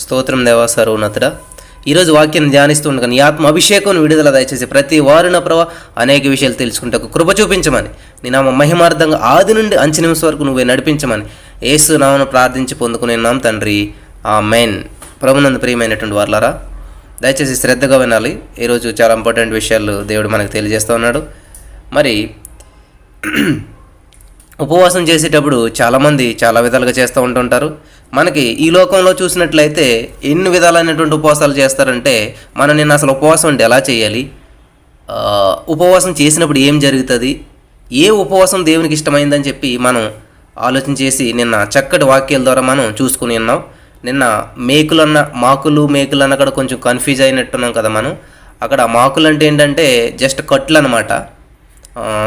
స్తోత్రం దేవా సర్వోన్నతుడా. ఈరోజు వాక్యాన్ని ధ్యానిస్తూ ఉండగా నీ ఆత్మ అభిషేకం విడుదల దయచేసి ప్రతి వారు నా ప్రభా అనేక విషయాలు తెలుసుకుంటే కృప చూపించమని, నీ నామ మహిమార్థంగా ఆది నుండి అంచె నిమిషం వరకు నువ్వే నడిపించమని యేసు నామమున ప్రార్థించి పొందుకునేన్నాం తండ్రి, ఆమేన్. ప్రభునందు ప్రియమైనటువంటి వారులారా, దయచేసి శ్రద్ధగా వినాలి. ఈరోజు చాలా ఇంపార్టెంట్ విషయాలు దేవుడు మనకు తెలియజేస్తూ ఉన్నాడు. మరి ఉపవాసం చేసేటప్పుడు చాలామంది చాలా విధాలుగా చేస్తూ ఉంటుంటారు. మనకి ఈ లోకంలో చూసినట్లయితే ఎన్ని విధాలైనటువంటి ఉపవాసాలు చేస్తారంటే, మనం నిన్న అసలు ఉపవాసం అంటే ఎలా చేయాలి, ఉపవాసం చేసినప్పుడు ఏం జరుగుతుంది, ఏ ఉపవాసం దేవునికి ఇష్టమైందని చెప్పి మనం ఆలోచన చేసి నిన్న చక్కటి వాక్యాల ద్వారా మనం చూసుకుని ఉన్నాం. నిన్న మాకులు మేకులు అక్కడ కొంచెం కన్ఫ్యూజ్ అయినట్టున్నాం కదా. మనం అక్కడ మాకులు అంటే ఏంటంటే జస్ట్ కట్లు అనమాట.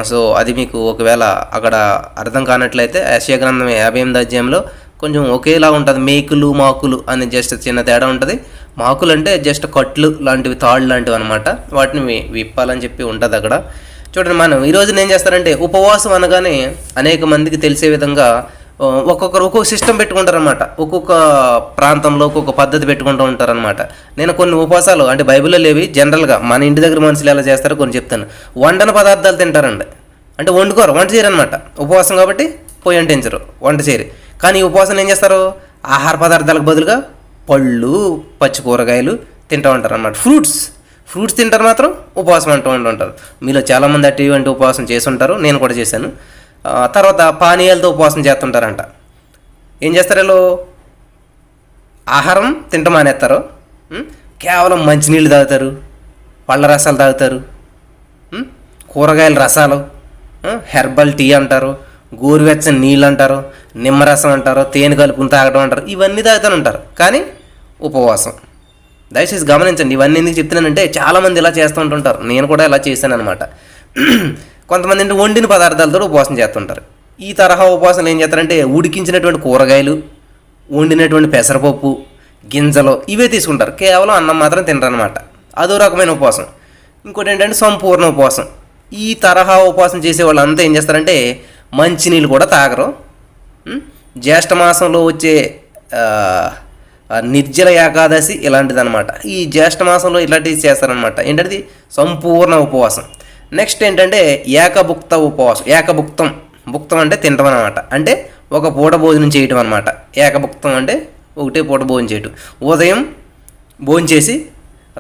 సో అది మీకు ఒకవేళ అక్కడ అర్థం కానట్లయితే యెషయా గ్రంథం 58వ అధ్యాయంలో కొంచెం ఒకేలా ఉంటుంది. మేకులు మాకులు అని జస్ట్ చిన్న తేడా ఉంటుంది. మాకులు అంటే జస్ట్ కట్లు లాంటివి, తాళ్ళు లాంటివి అనమాట. వాటిని విప్పాలని చెప్పి ఉంటుంది అక్కడ. చూడండి, మనం ఈరోజు ఏం చేస్తారంటే ఉపవాసం అనగానే అనేక మందికి తెలిసే విధంగా ఒక్కొక్కరు ఒక్కొక్క సిస్టమ్ పెట్టుకుంటారనమాట. ఒక్కొక్క ప్రాంతంలో ఒక్కొక్క పద్ధతి పెట్టుకుంటూ ఉంటారనమాట. నేను కొన్ని ఉపవాసాలు అంటే బైబిల్లో లేవి, జనరల్గా మన ఇంటి దగ్గర మనుషులు ఎలా చేస్తారో కొన్ని చెప్తాను. వండని పదార్థాలు తింటారండి, అంటే వండుకోరు, వంట చేయరనమాట. ఉపవాసం కాబట్టి పోయి అంటించరు, వంట చేయరు. కానీ ఈ ఉపవాసం ఏం చేస్తారు, ఆహార పదార్థాలకు బదులుగా పళ్ళు, పచ్చి కూరగాయలు తింటూ ఉంటారు అనమాట. ఫ్రూట్స్ తింటారు, మాత్రం ఉపవాసం అంటూ ఉంటారు. మీలో చాలామంది అటువంటి ఉపవాసం చేసి ఉంటారు, నేను కూడా చేశాను. తర్వాత పానీయాలతో ఉపవాసం చేస్తుంటారంట. ఏం చేస్తారు వీళ్ళు, ఆహారం తింటం మానేస్తారు, కేవలం మంచినీళ్ళు తాగుతారు, పళ్ళ రసాలు తాగుతారు, కూరగాయల రసాలు, హెర్బల్ టీ అంటారు, గోరువెచ్చని నీళ్ళు అంటారు, నిమ్మరసం అంటారు, తేనె కలుపుకుని తాగడం అంటారు. ఇవన్నీ తాగుతూనే ఉంటారు, కానీ ఉపవాసం. దయచేసి గమనించండి, ఇవన్నీ ఎందుకు చెప్తున్నానంటే చాలామంది ఇలా చేస్తూ ఉంటుంటారు. నేను కూడా ఇలా చేశాను అనమాట. కొంతమంది అంటే వండిన పదార్థాలతో ఉపవాసం చేస్తుంటారు. ఈ తరహా ఉపవాసాలు ఏం చేస్తారంటే ఉడికించినటువంటి కూరగాయలు, వండినటువంటి పెసరపప్పు, గింజలు ఇవే తీసుకుంటారు, కేవలం అన్నం మాత్రం తినరనమాట. అదో రకమైన ఉపవాసం. ఇంకోటి ఏంటంటే సంపూర్ణ ఉపవాసం. ఈ తరహా ఉపవాసం చేసే వాళ్ళు అంతా ఏం చేస్తారంటే మంచినీళ్ళు కూడా తాగరు. జ్యేష్ఠ మాసంలో వచ్చే నిర్జల ఏకాదశి ఇలాంటిది అనమాట. ఈ జ్యేష్ఠ మాసంలో ఇలాంటివి చేస్తారనమాట. ఏంటంటే సంపూర్ణ ఉపవాసం. నెక్స్ట్ ఏంటంటే ఏకభుక్త ఉపవాసం. భుక్తం అంటే తినడం అనమాట, అంటే ఒక పూట భోజనం చేయటం అనమాట. ఏకభుక్తం అంటే ఒకటే పూట భోజనం చేయటం. ఉదయం భోజనం చేసి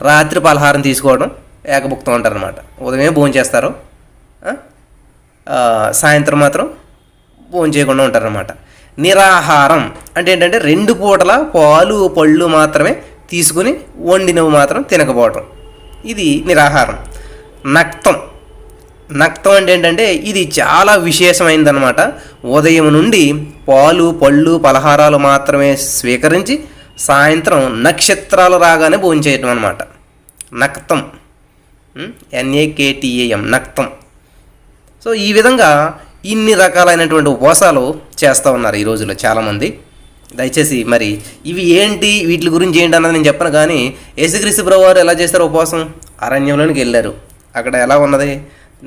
రాత్రి పలహారం తీసుకోవడం ఏకభుక్తం అంటారు అనమాట. ఉదయమే భోజనం చేస్తారు, సాయంత్రం మాత్రం భోజనం చేయకుండా ఉంటారనమాట. నిరాహారం అంటే ఏంటంటే 2 పూటల పాలు పళ్ళు మాత్రమే తీసుకుని వండినవి మాత్రం తినకపోవటం, ఇది నిరాహారం. నక్తం అంటే ఏంటంటే ఇది చాలా విశేషమైనదనమాట. ఉదయం నుండి పాలు పళ్ళు పలహారాలు మాత్రమే స్వీకరించి సాయంత్రం నక్షత్రాలు రాగానే భోజనం చేయటం అనమాట. నక్తం, NAKTAM, నక్తం. సో ఈ విధంగా ఇన్ని రకాలైనటువంటి ఉపవాసాలు చేస్తూ ఉన్నారు ఈ రోజుల్లో చాలామంది. దయచేసి మరి ఇవి ఏంటి, వీటి గురించి ఏంటి అన్నది నేను చెప్పను. కానీ యేసుక్రీస్తు ప్రభువారు ఎలా చేస్తారు ఉపవాసం, అరణ్యంలోనికి వెళ్ళారు. అక్కడ ఎలా ఉన్నది,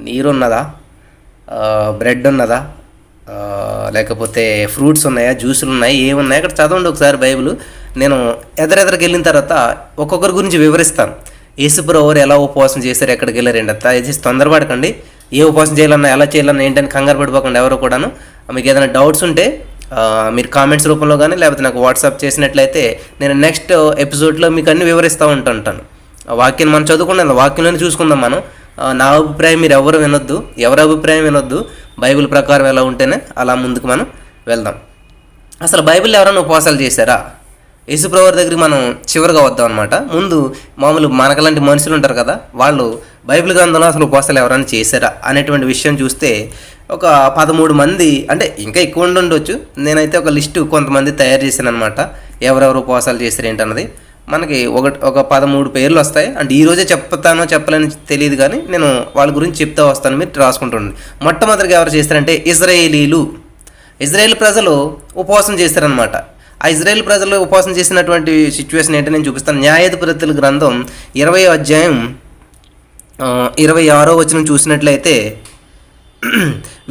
నీరు ఉన్నదా, బ్రెడ్ ఉన్నదా, లేకపోతే ఫ్రూట్స్ ఉన్నాయా, జ్యూసులు ఉన్నాయి, ఏమున్నాయి అక్కడ చదవండి ఒకసారి బైబిల్. నేను ఎదరెదరికి వెళ్ళిన తర్వాత ఒక్కొక్కరి గురించి వివరిస్తాను. యేసుప్రభువారు ఎలా ఉపవాసం చేశారు, ఎక్కడికి వెళ్ళారండి అంతా. దయచేసి తొందరపడకండి. ఏ ఉపవాసం చేయాలన్నా, ఎలా చేయాలన్నా ఏంటని కంగారు పడిపోకండి ఎవరు కూడాను. మీకు ఏదైనా డౌట్స్ ఉంటే మీరు కామెంట్స్ రూపంలో కానీ లేకపోతే నాకు వాట్సాప్ చేసినట్లయితే నేను నెక్స్ట్ ఎపిసోడ్లో మీకు అన్ని వివరిస్తూ ఉంటాను. వాక్యం మనం చదువుకుంటాం, వాక్యంలోనే చూసుకుందాం మనం. నా అభిప్రాయం మీరు ఎవరి అభిప్రాయం వినొద్దు. బైబిల్ ప్రకారం ఎలా ఉంటేనే అలా ముందుకు మనం వెళ్దాం. అసలు బైబిల్ ఎవరైనా ఉపవాసాలు చేశారా? యేసుప్రభువారి దగ్గరికి మనం చివరిగా వద్దాం అనమాట. ముందు మామూలు మనకలాంటి మనుషులు ఉంటారు కదా, వాళ్ళు బైబిల్ గ్రంథంలో అసలు ఉపవాసాలు ఎవరైనా చేశారా అనేటువంటి విషయం చూస్తే ఒక 13 మంది, అంటే ఇంకా ఎక్కువ ఉండొచ్చు. నేనైతే ఒక లిస్టు కొంతమంది తయారు చేశాను అనమాట, ఎవరెవరు ఉపవాసాలు చేశారు ఏంటన్నది. మనకి ఒక 13 పేర్లు వస్తాయి. అంటే ఈరోజే చెప్తానో చెప్పలేని తెలియదు, కానీ నేను వాళ్ళ గురించి చెప్తా వస్తాను, మీరు రాసుకుంటుండండి. మొట్టమొదటిగా ఎవరు చేస్తారంటే ఇజ్రాయేల్ ప్రజలు ఉపవాసం చేస్తారనమాట. ఆ ఇజ్రాయేల్ ప్రజలు ఉపవాసం చేసినటువంటి సిచ్యువేషన్ ఏంటో నేను చూపిస్తాను. న్యాయాధిపతుల గ్రంథం 20వ అధ్యాయం 26వ వచనం చూసినట్లయితే,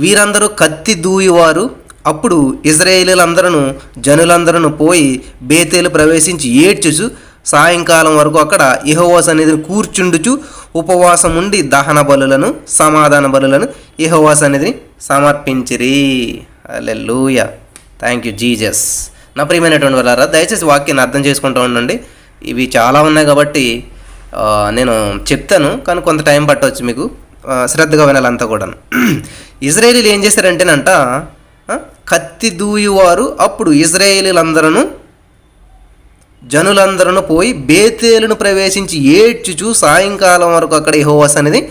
వీరందరూ కత్తి దూయువారు, అప్పుడు ఇశ్రాయేలీలందరూ జనులందరూ పోయి బేతేలు ప్రవేశించి ఏడ్చుచు సాయంకాలం వరకు అక్కడ యెహోవా సన్నిధిని కూర్చుండుచు ఉపవాసం ఉండి దహన బలులను సమాధాన బలులను యెహోవా సన్నిధిని సమర్పించిరి. హల్లెలూయా. Thank you Jesus. నా ప్రియమైనటువంటి వాళ్ళారా, దయచేసి వాక్యాన్ని అర్థం చేసుకుంటూ ఉండండి. ఇవి చాలా ఉన్నాయి కాబట్టి నేను చెప్తాను, కానీ కొంత టైం పట్టవచ్చు. మీకు శ్రద్ధగా వినాలంతా కూడా. ఇశ్రాయేలీలు ఏం చేశారంటేనంట, కత్తి దూయువారు అప్పుడు ఇశ్రాయేలీలందరూ జనులందరూ పోయి బేతేలును ప్రవేశించి ఏడ్చుచు సాయంకాలం వరకు అక్కడ యెహోవా సన్నిధి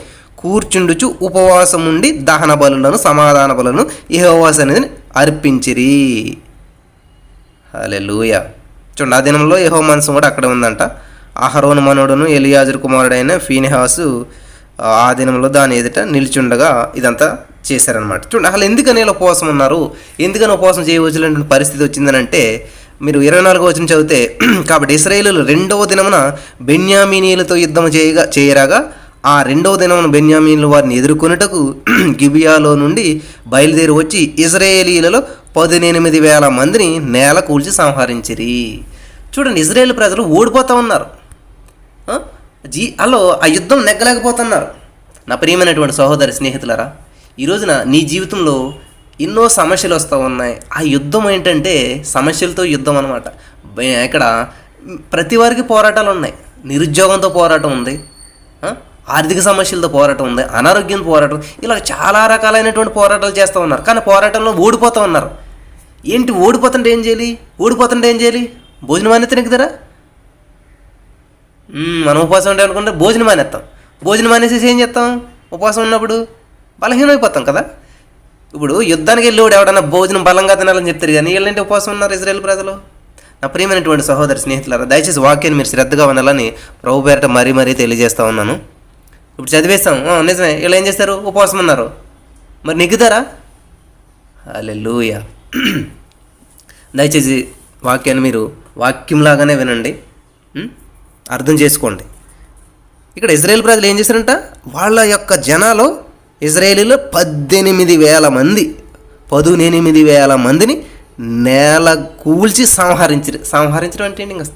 కూర్చుండుచు ఉపవాసం ఉండి దహన బలులను సమాధాన బలులను యెహోవా సన్నిధిని అర్పించిరి. హల్లెలూయా. చూడండి, ఆ దినంలో యెహోవా మనసు కూడా అక్కడే ఉందంట. అహరోను మనవడును ఎలియాజరు కుమారుడైన ఫీనెహాసు ఆ దినంలో దాని ఎదుట నిల్చుండగా ఇదంతా చేశారనమాట. చూడండి, అసలు ఎందుకని ఇలా ఉపవాసం ఉన్నారు, ఎందుకని ఉపవాసం చేయవలసినటువంటి పరిస్థితి వచ్చిందనంటే, మీరు 24వ వచనం చదివితే, కాబట్టి ఇశ్రాయేలీయులు 2వ దినమున బెన్యామీనీయులతో యుద్ధం చేయరాగా ఆ 2వ దినమున బెన్యామీనులు వారిని ఎదుర్కొనుటకు గిబియాలో నుండి బయలుదేరి వచ్చి ఇశ్రాయేలీయులలో 18,000 మందిని నేల కూల్చి సంహరించిరి. చూడండి, ఇశ్రాయేలు ప్రజలు ఓడిపోతూ ఉన్నారు. అలో ఆ యుద్ధం నెగ్గలేకపోతున్నారు. నా ప్రియమైనటువంటి సహోదరి స్నేహితులారా, ఈ రోజున నీ జీవితంలో ఎన్నో సమస్యలు వస్తూ ఉన్నాయి. ఆ యుద్ధం ఏంటంటే సమస్యలతో యుద్ధం అనమాట. ఇక్కడ ప్రతి వారికి పోరాటాలు ఉన్నాయి. నిరుద్యోగంతో పోరాటం ఉంది, ఆర్థిక సమస్యలతో పోరాటం ఉంది, అనారోగ్యం పోరాటం, ఇలా చాలా రకాలైనటువంటి పోరాటాలు చేస్తూ ఉన్నారు. కానీ పోరాటంలో ఓడిపోతూ ఉన్నారు. ఏంటి ఓడిపోతుంటే ఏం చేయాలి? భోజనం మానేస్తే నెక్కుతారా? మనం ఉపవాసం ఉంటే అనుకుంటే భోజనం మానేస్తాం. భోజనం మానేసేసి ఏం చేస్తాం? ఉపవాసం ఉన్నప్పుడు బలహీనమైపోతాం కదా. ఇప్పుడు యుద్ధానికి వెళ్ళేవాడు ఎవడన్నా భోజనం బలంగా తినాలని చెప్తారు, కానీ వీళ్ళంటే ఉపవాసం ఉన్నారు ఇశ్రాయేలు ప్రజలు. నా ప్రియమైనటువంటి సహోదరి స్నేహితులారా, దయచేసి వాక్యాన్ని మీరు శ్రద్ధగా వినాలని ప్రభు పేరిట మరీ తెలియజేస్తూ ఉన్నాను. ఇప్పుడు చదివేస్తాం, నిజమే, వీళ్ళు ఏం చేస్తారు? ఉపవాసం ఉన్నారు. మరి నెగ్గుతారా? హల్లెలూయా. దయచేసి వాక్యాన్ని మీరు వాక్యంలాగానే వినండి, అర్థం చేసుకోండి. ఇక్కడ ఇశ్రాయేలు ప్రజలు ఏం చేశారంట, వాళ్ళ యొక్క జనాలు ఇశ్రాయేలీలో 18,000 మంది 18,000 మందిని నేల కూల్చి సంహరించడం అంటే ఇంకా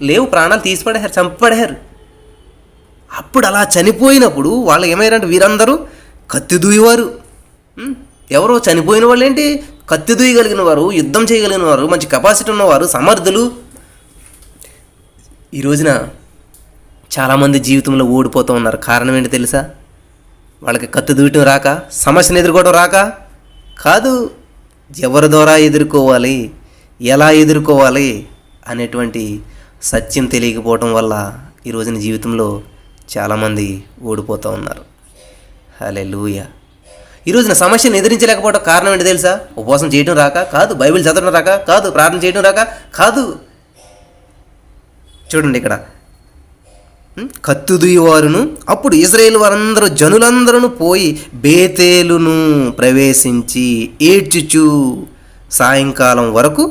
లేవు, ప్రాణాలు తీసిపడేశారు, చంపబడేశారు. అప్పుడు అలా చనిపోయినప్పుడు వాళ్ళు ఏమయ్యారంటే, వీరందరూ కత్తి దూయేవారు. ఎవరో చనిపోయిన వాళ్ళు ఏంటి, కత్తి దూయగలిగిన వారు, యుద్ధం చేయగలిగిన వారు, మంచి కెపాసిటీ ఉన్నవారు, సమర్థులు. ఈ రోజున చాలామంది జీవితంలో ఓడిపోతూ ఉన్నారు. కారణం ఏంటి తెలుసా? వాళ్ళకి కత్తి దూయటం రాక, సమస్యను ఎదుర్కోవడం రాక కాదు, ఎవరి ద్వారా ఎదుర్కోవాలి, ఎలా ఎదుర్కోవాలి అనేటువంటి సత్యం తెలియకపోవటం వల్ల ఈ రోజున జీవితంలో చాలామంది ఓడిపోతూ ఉన్నారు. హల్లెలూయా. ఈ రోజున సమస్యను ఎదిరించలేకపోవడం కారణం ఏంటి తెలుసా? ఉపవాసం చేయడం రాక కాదు, బైబిల్ చదవడం రాక కాదు, ప్రార్థన చేయడం రాక కాదు. చూడండి, ఇక్కడ కత్తి దూయేవారును అప్పుడు ఇశ్రాయేలు వారందరూ జనులందరూ పోయి బేతేలును ప్రవేశించి ఏడ్చుచు సాయంకాలం వరకు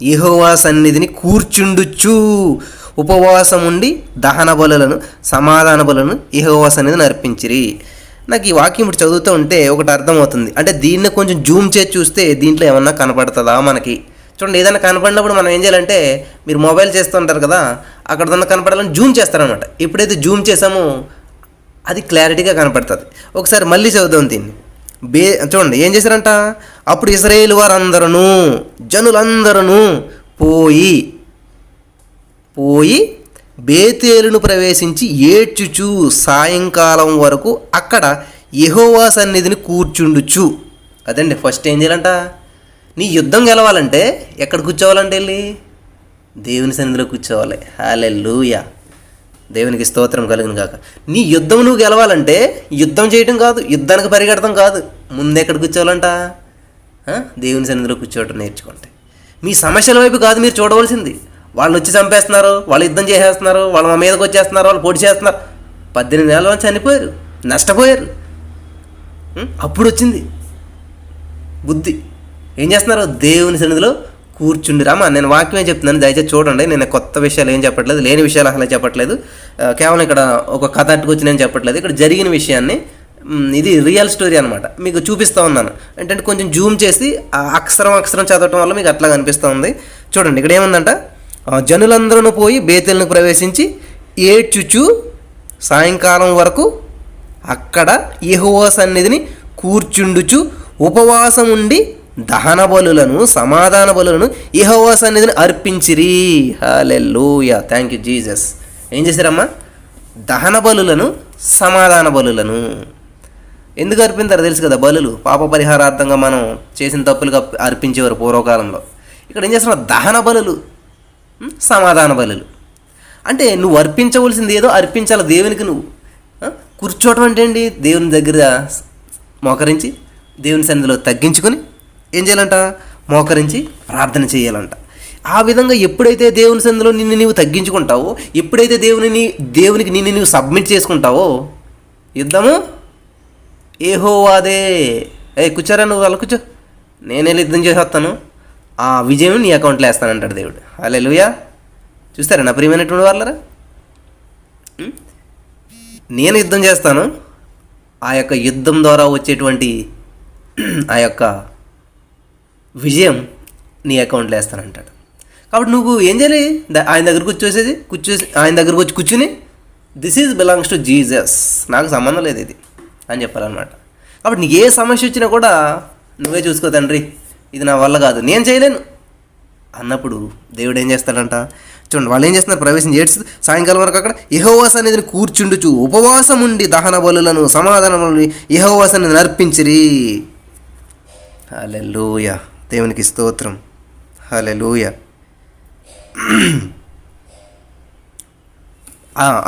యెహోవా సన్నిధిని కూర్చుండుచు ఉపవాసం ఉండి దహన బలులను సమాధాన బలులను యెహోవా సన్నిధిని అర్పించిరి. నాకు ఈ వాక్యం ఇప్పుడు చదువుతూ ఉంటే ఒకటి అర్థమవుతుంది. అంటే దీన్ని కొంచెం జూమ్ చేసి చూస్తే దీంట్లో ఏమన్నా కనపడుతుందా మనకి? చూడండి, ఏదైనా కనపడినప్పుడు మనం ఏం చేయాలంటే, మీరు మొబైల్ చేస్తుంటారు కదా, అక్కడ ఉన్న కనపడాలని జూమ్ చేస్తారనమాట. ఎప్పుడైతే జూమ్ చేసామో అది క్లారిటీగా కనపడుతుంది. ఒకసారి మళ్ళీ చదువుదాం దీన్ని. చూడండి ఏం చేశారంట, అప్పుడు ఇశ్రాయేలు వారందరూ జనులందరూ పోయి బేతేలును ప్రవేశించి ఏడ్చుచు సాయంకాలం వరకు అక్కడ యెహోవా సన్నిధిని కూర్చుండుచు. అదండి ఫస్ట్ ఏం చేయాలంట, నీ యుద్ధం గెలవాలంటే ఎక్కడ కూర్చోవాలంటే వెళ్ళి దేవుని సన్నిధిలో కూర్చోవాలి. హల్లెలూయా. దేవునికి స్తోత్రం కలుగును గాక. నీ యుద్ధం నువ్వు గెలవాలంటే యుద్ధం చేయడం కాదు, యుద్ధానికి పరిగెడతాం కాదు, ముందు ఎక్కడ కూర్చోవాలంట, దేవుని సన్నిధిలో కూర్చోవటం నేర్చుకోండి. మీ సమస్యల వైపు కాదు మీరు చూడవలసింది. వాళ్ళు వచ్చి చంపేస్తున్నారు, వాళ్ళు యుద్ధం చేసేస్తున్నారు, వాళ్ళ మా మీదకి వచ్చేస్తున్నారు, వాళ్ళు పొడి చేస్తున్నారు. 18,000 మంది చనిపోయారు, నష్టపోయారు. అప్పుడు వచ్చింది బుద్ధి. ఏం చేస్తున్నారు? దేవుని సన్నిధిలో కూర్చుండిరామా. నేను వాక్యమే చెప్తున్నాను, దయచేసి చూడండి. నేను కొత్త విషయాలు ఏం చెప్పట్లేదు, లేని విషయాలు అసలు చెప్పట్లేదు. కేవలం ఇక్కడ ఒక కథ అట్టుకొచ్చి నేను చెప్పట్లేదు. ఇక్కడ జరిగిన విషయాన్ని ఇది రియల్ స్టోరీ అనమాట. మీకు చూపిస్తూ ఉన్నాను. ఏంటంటే కొంచెం జూమ్ చేసి ఆ అక్షరం చదవటం వల్ల మీకు అట్లా కనిపిస్తూ ఉంది. చూడండి ఇక్కడ ఏముందంట, జనులందరూ పోయి బేతేలును ప్రవేశించి ఏడ్చుచు సాయంకాలం వరకు అక్కడ యెహోవా సన్నిధిని కూర్చుండుచు ఉపవాసం ఉండి దహన బలులను సమాధాన బలులను యెహోవా సన్నిధిని అర్పించిరి. హల్లెలూయా, థ్యాంక్ యూ జీసస్. ఏం చేశారమ్మా? దహన బలులను సమాధాన బలులను. ఎందుకు అర్పించారు తెలుసు కదా? బలులు పాప పరిహారార్థంగా మనం చేసిన తప్పులుగా అర్పించేవారు పూర్వకాలంలో. ఇక్కడ ఏం చేస్తున్నారు? దహన బలులు, సమాధాన బలులు. అంటే నువ్వు అర్పించవలసింది ఏదో అర్పించాలి దేవునికి. నువ్వు కూర్చోవటం అంటే ఏంటి? దేవుని దగ్గర మోకరించి దేవుని సన్నిధిలో తగ్గించుకొని ఏం చేయాలంట? మోకరించి ప్రార్థన చేయాలంట. ఆ విధంగా ఎప్పుడైతే దేవుని సన్నిధిలో నిన్ను నీవు తగ్గించుకుంటావో, ఎప్పుడైతే దేవునికి నిన్ను నీవు సబ్మిట్ చేసుకుంటావో, యుద్ధము యెహోవాదే. కూర్చోరా, నువ్వు అలా కూర్చో, నేనే యుద్ధం చేసేస్తాను, ఆ విజయం నీ అకౌంట్లో వేస్తానంటాడు దేవుడు. హల్లెలూయా. చూస్తారా నా ప్రియమైనటువంటి వాళ్ళరా? నేను యుద్ధం చేస్తాను, ఆ యొక్క యుద్ధం ద్వారా వచ్చేటువంటి ఆ యొక్క విజయం నీ అకౌంట్లో వేస్తానంటాడు. కాబట్టి నువ్వు ఏం చేయాలి? ఆయన దగ్గరకు కూర్చోసి ఆయన దగ్గరకు వచ్చి కూర్చుని this is belongs to Jesus, నాకు సంబంధం లేదు ఇది అని చెప్పాలన్నమాట. కాబట్టి నీకు ఏ సమస్య వచ్చినా కూడా నువ్వే చూసుకో తండ్రి, ఇది నా వల్ల కాదు, నేను చేయలేను అన్నప్పుడు దేవుడు ఏం చేస్తాడంట? చూడండి వాళ్ళు ఏం చేస్తున్నారు? ప్రవేశం చేసి సాయంకాలం వరకు అక్కడ యెహోవా సన్నిధిని కూర్చుండుచు ఉపవాసం ఉండి దహన బలులను సమాధాన బలులను యెహోవా సన్నిధిని అర్పించిరి. హల్లెలూయా, దేవునికి స్తోత్రం. హల్లెలూయా.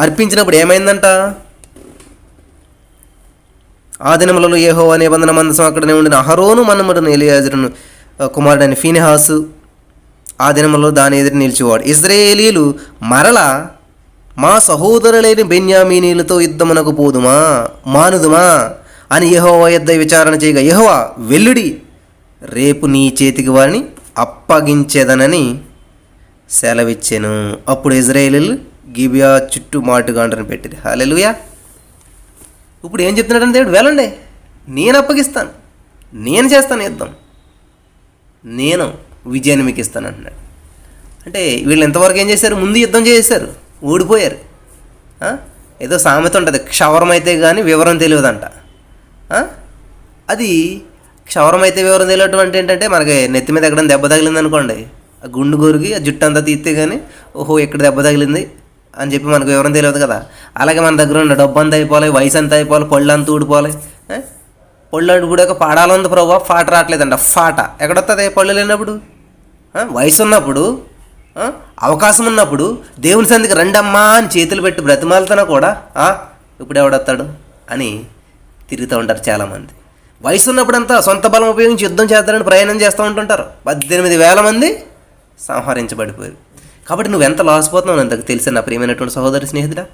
అర్పించినప్పుడు ఏమైందంట? ఆ దినములలో యెహోవా నిబంధన మందసం అక్కడనే ఉండిన అహరోను మనుమడును ఎలియాజరును కుమారుడైన ఫీనెహాసు ఆ దినములో దాని ఎదురు నిలిచేవాడు. ఇశ్రాయేలీలు మరల మా సహోదరులైన బెన్యామీనీలతో యుద్ధమునకు పోదుమా మానుదుమా అని యెహోవా యొద్ద విచారణ చేయగా, యెహోవా వెల్లుడి, రేపు నీ చేతికి వారిని అప్పగించేదనని సెలవిచ్చెను. అప్పుడు ఇశ్రాయేలీలు గిబియా చుట్టూ మాటుగాండ్రను పెట్టింది. హల్లెలూయా. ఇప్పుడు ఏం చెప్తున్నాడంటే దేవుడు, వెళ్ళండి, నేను అప్పగిస్తాను, నేను చేస్తాను యుద్ధం, నేను విజయాన్ని మీకు ఇస్తాను అంటున్నాడు. అంటే వీళ్ళు ఎంతవరకు ఏం చేశారు? ముందు యుద్ధం చేశారు, ఓడిపోయారు. ఏదో సామెత ఉంటుంది, క్షవరం అయితే కానీ వివరం తెలియదంట. అది క్షవరం అయితే వివరం తెలియటం అంటే ఏంటంటే, మనకి నెత్తి మీద ఎక్కడ దెబ్బ తగిలింది అనుకోండి, ఆ గుండు గోరుకి ఆ జుట్టు అంతా తీస్తే కానీ ఓహో ఎక్కడ దెబ్బ తగిలింది అని చెప్పి మనకు వివరం తెలియదు కదా. అలాగే మన దగ్గర ఉన్న డబ్బు అంతా అయిపోవాలి, వయసు అంతా అయిపోవాలి, పళ్ళు అంతా ఊడిపోవాలి. పళ్ళు కూడా పాడాలంది ప్రభావ, ఫాట రావట్లేదంట. ఫాట ఎక్కడొస్తుంది? పళ్ళు లేనప్పుడు. వయసు ఉన్నప్పుడు, అవకాశం ఉన్నప్పుడు దేవుని సందికి రండమ్మా అని చేతులు పెట్టి బ్రతిమాలుతున్నా కూడా ఇప్పుడు ఎవడొస్తాడు అని తిరుగుతూ ఉంటారు చాలామంది. వయసు ఉన్నప్పుడంతా సొంత బలం ఉపయోగించి యుద్ధం చేస్తారని ప్రయాణం చేస్తూ ఉంటుంటారు. 18,000 మంది సంహరించబడిపోయారు. కాబట్టి నువ్వు ఎంత లాస్ పోతున్నావు అంతకు తెలిసిన నా ప్రియమైనటువంటి సహోదరి స్నేహితుడా.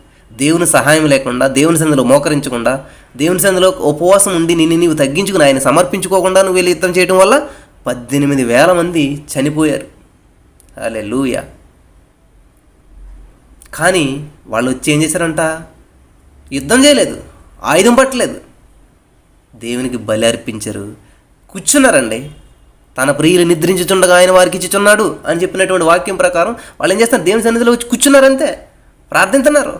దేవుని సహాయం లేకుండా, దేవుని సందులో మోకరించకుండా, దేవుని సందులో ఉపవాసం ఉండి నిన్ను నీవు తగ్గించుకుని ఆయన సమర్పించుకోకుండా నువ్వు వెళ్ళి యుద్ధం చేయడం వల్ల 18,000 మంది చనిపోయారు. హల్లెలూయా. కానీ వాళ్ళు వచ్చి ఏం చేశారంట? యుద్ధం చేయలేదు, ఆయుధం పట్టలేదు, దేవునికి బలి అర్పించరు, కూర్చున్నారండి. తన ప్రియులు నిద్రించుచుండగా ఆయన వారికి ఇచ్చుచున్నాడు అని చెప్పినటువంటి వాక్యం ప్రకారం వాళ్ళు ఏం చేస్తారు? దేవుని సన్నిధిలో వచ్చి కూర్చున్నారంతే, ప్రార్థిస్తున్నారు.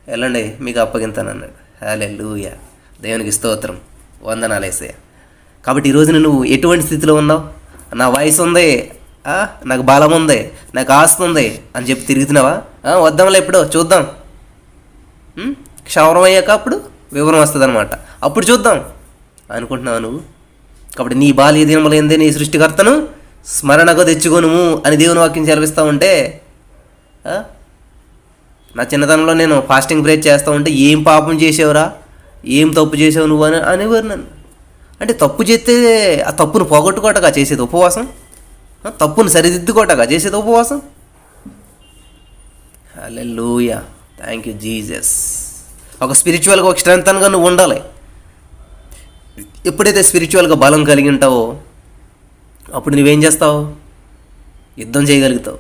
వెళ్ళండి మీకు అప్పగింతానన్నాడు. హల్లెలూయా, దేవునికి స్తోత్రం, వందనాలు యేసయ్యా. కాబట్టి ఈరోజు నువ్వు ఎటువంటి స్థితిలో ఉన్నావు? నా వయసు ఉంది, నాకు బలం ఉంది, నాకు ఆస్తి ఉంది అని చెప్పి తిరుగుతున్నావా? వద్దాంలే, ఎప్పుడో చూద్దాం, క్షవరం అయ్యాక అప్పుడు వివరం వస్తుంది అనమాట, అప్పుడు చూద్దాం అనుకుంటున్నావు నువ్వు. కాబట్టి నీ బాల్య దినములు ఏందే నీ సృష్టికర్తను స్మరణకు తెచ్చుకొనుము అని దేవుని వాక్యం సెలవిస్తూ ఉంటే, నా చిన్నతనంలో నేను ఫాస్టింగ్ బ్రేక్ చేస్తూ ఉంటే, ఏం పాపం చేసావురా, ఏం తప్పు చేసావు నువ్వు అని అనేవారు నన్ను. అంటే తప్పు చేస్తే ఆ తప్పును పోగొట్టుకోటగా చేసేది ఉపవాసం, తప్పును సరిదిద్దుకోటగా చేసేది ఉపవాసం. హల్లెలూయా, థ్యాంక్ యూ జీసస్. ఒక స్పిరిచువల్గా ఒక స్ట్రెంగ్త్గా నువ్వు ఉండాలి. ఎప్పుడైతే స్పిరిచువల్గా బలం కలిగి ఉంటావో అప్పుడు నువ్వేం చేస్తావు? యుద్ధం చేయగలుగుతావు.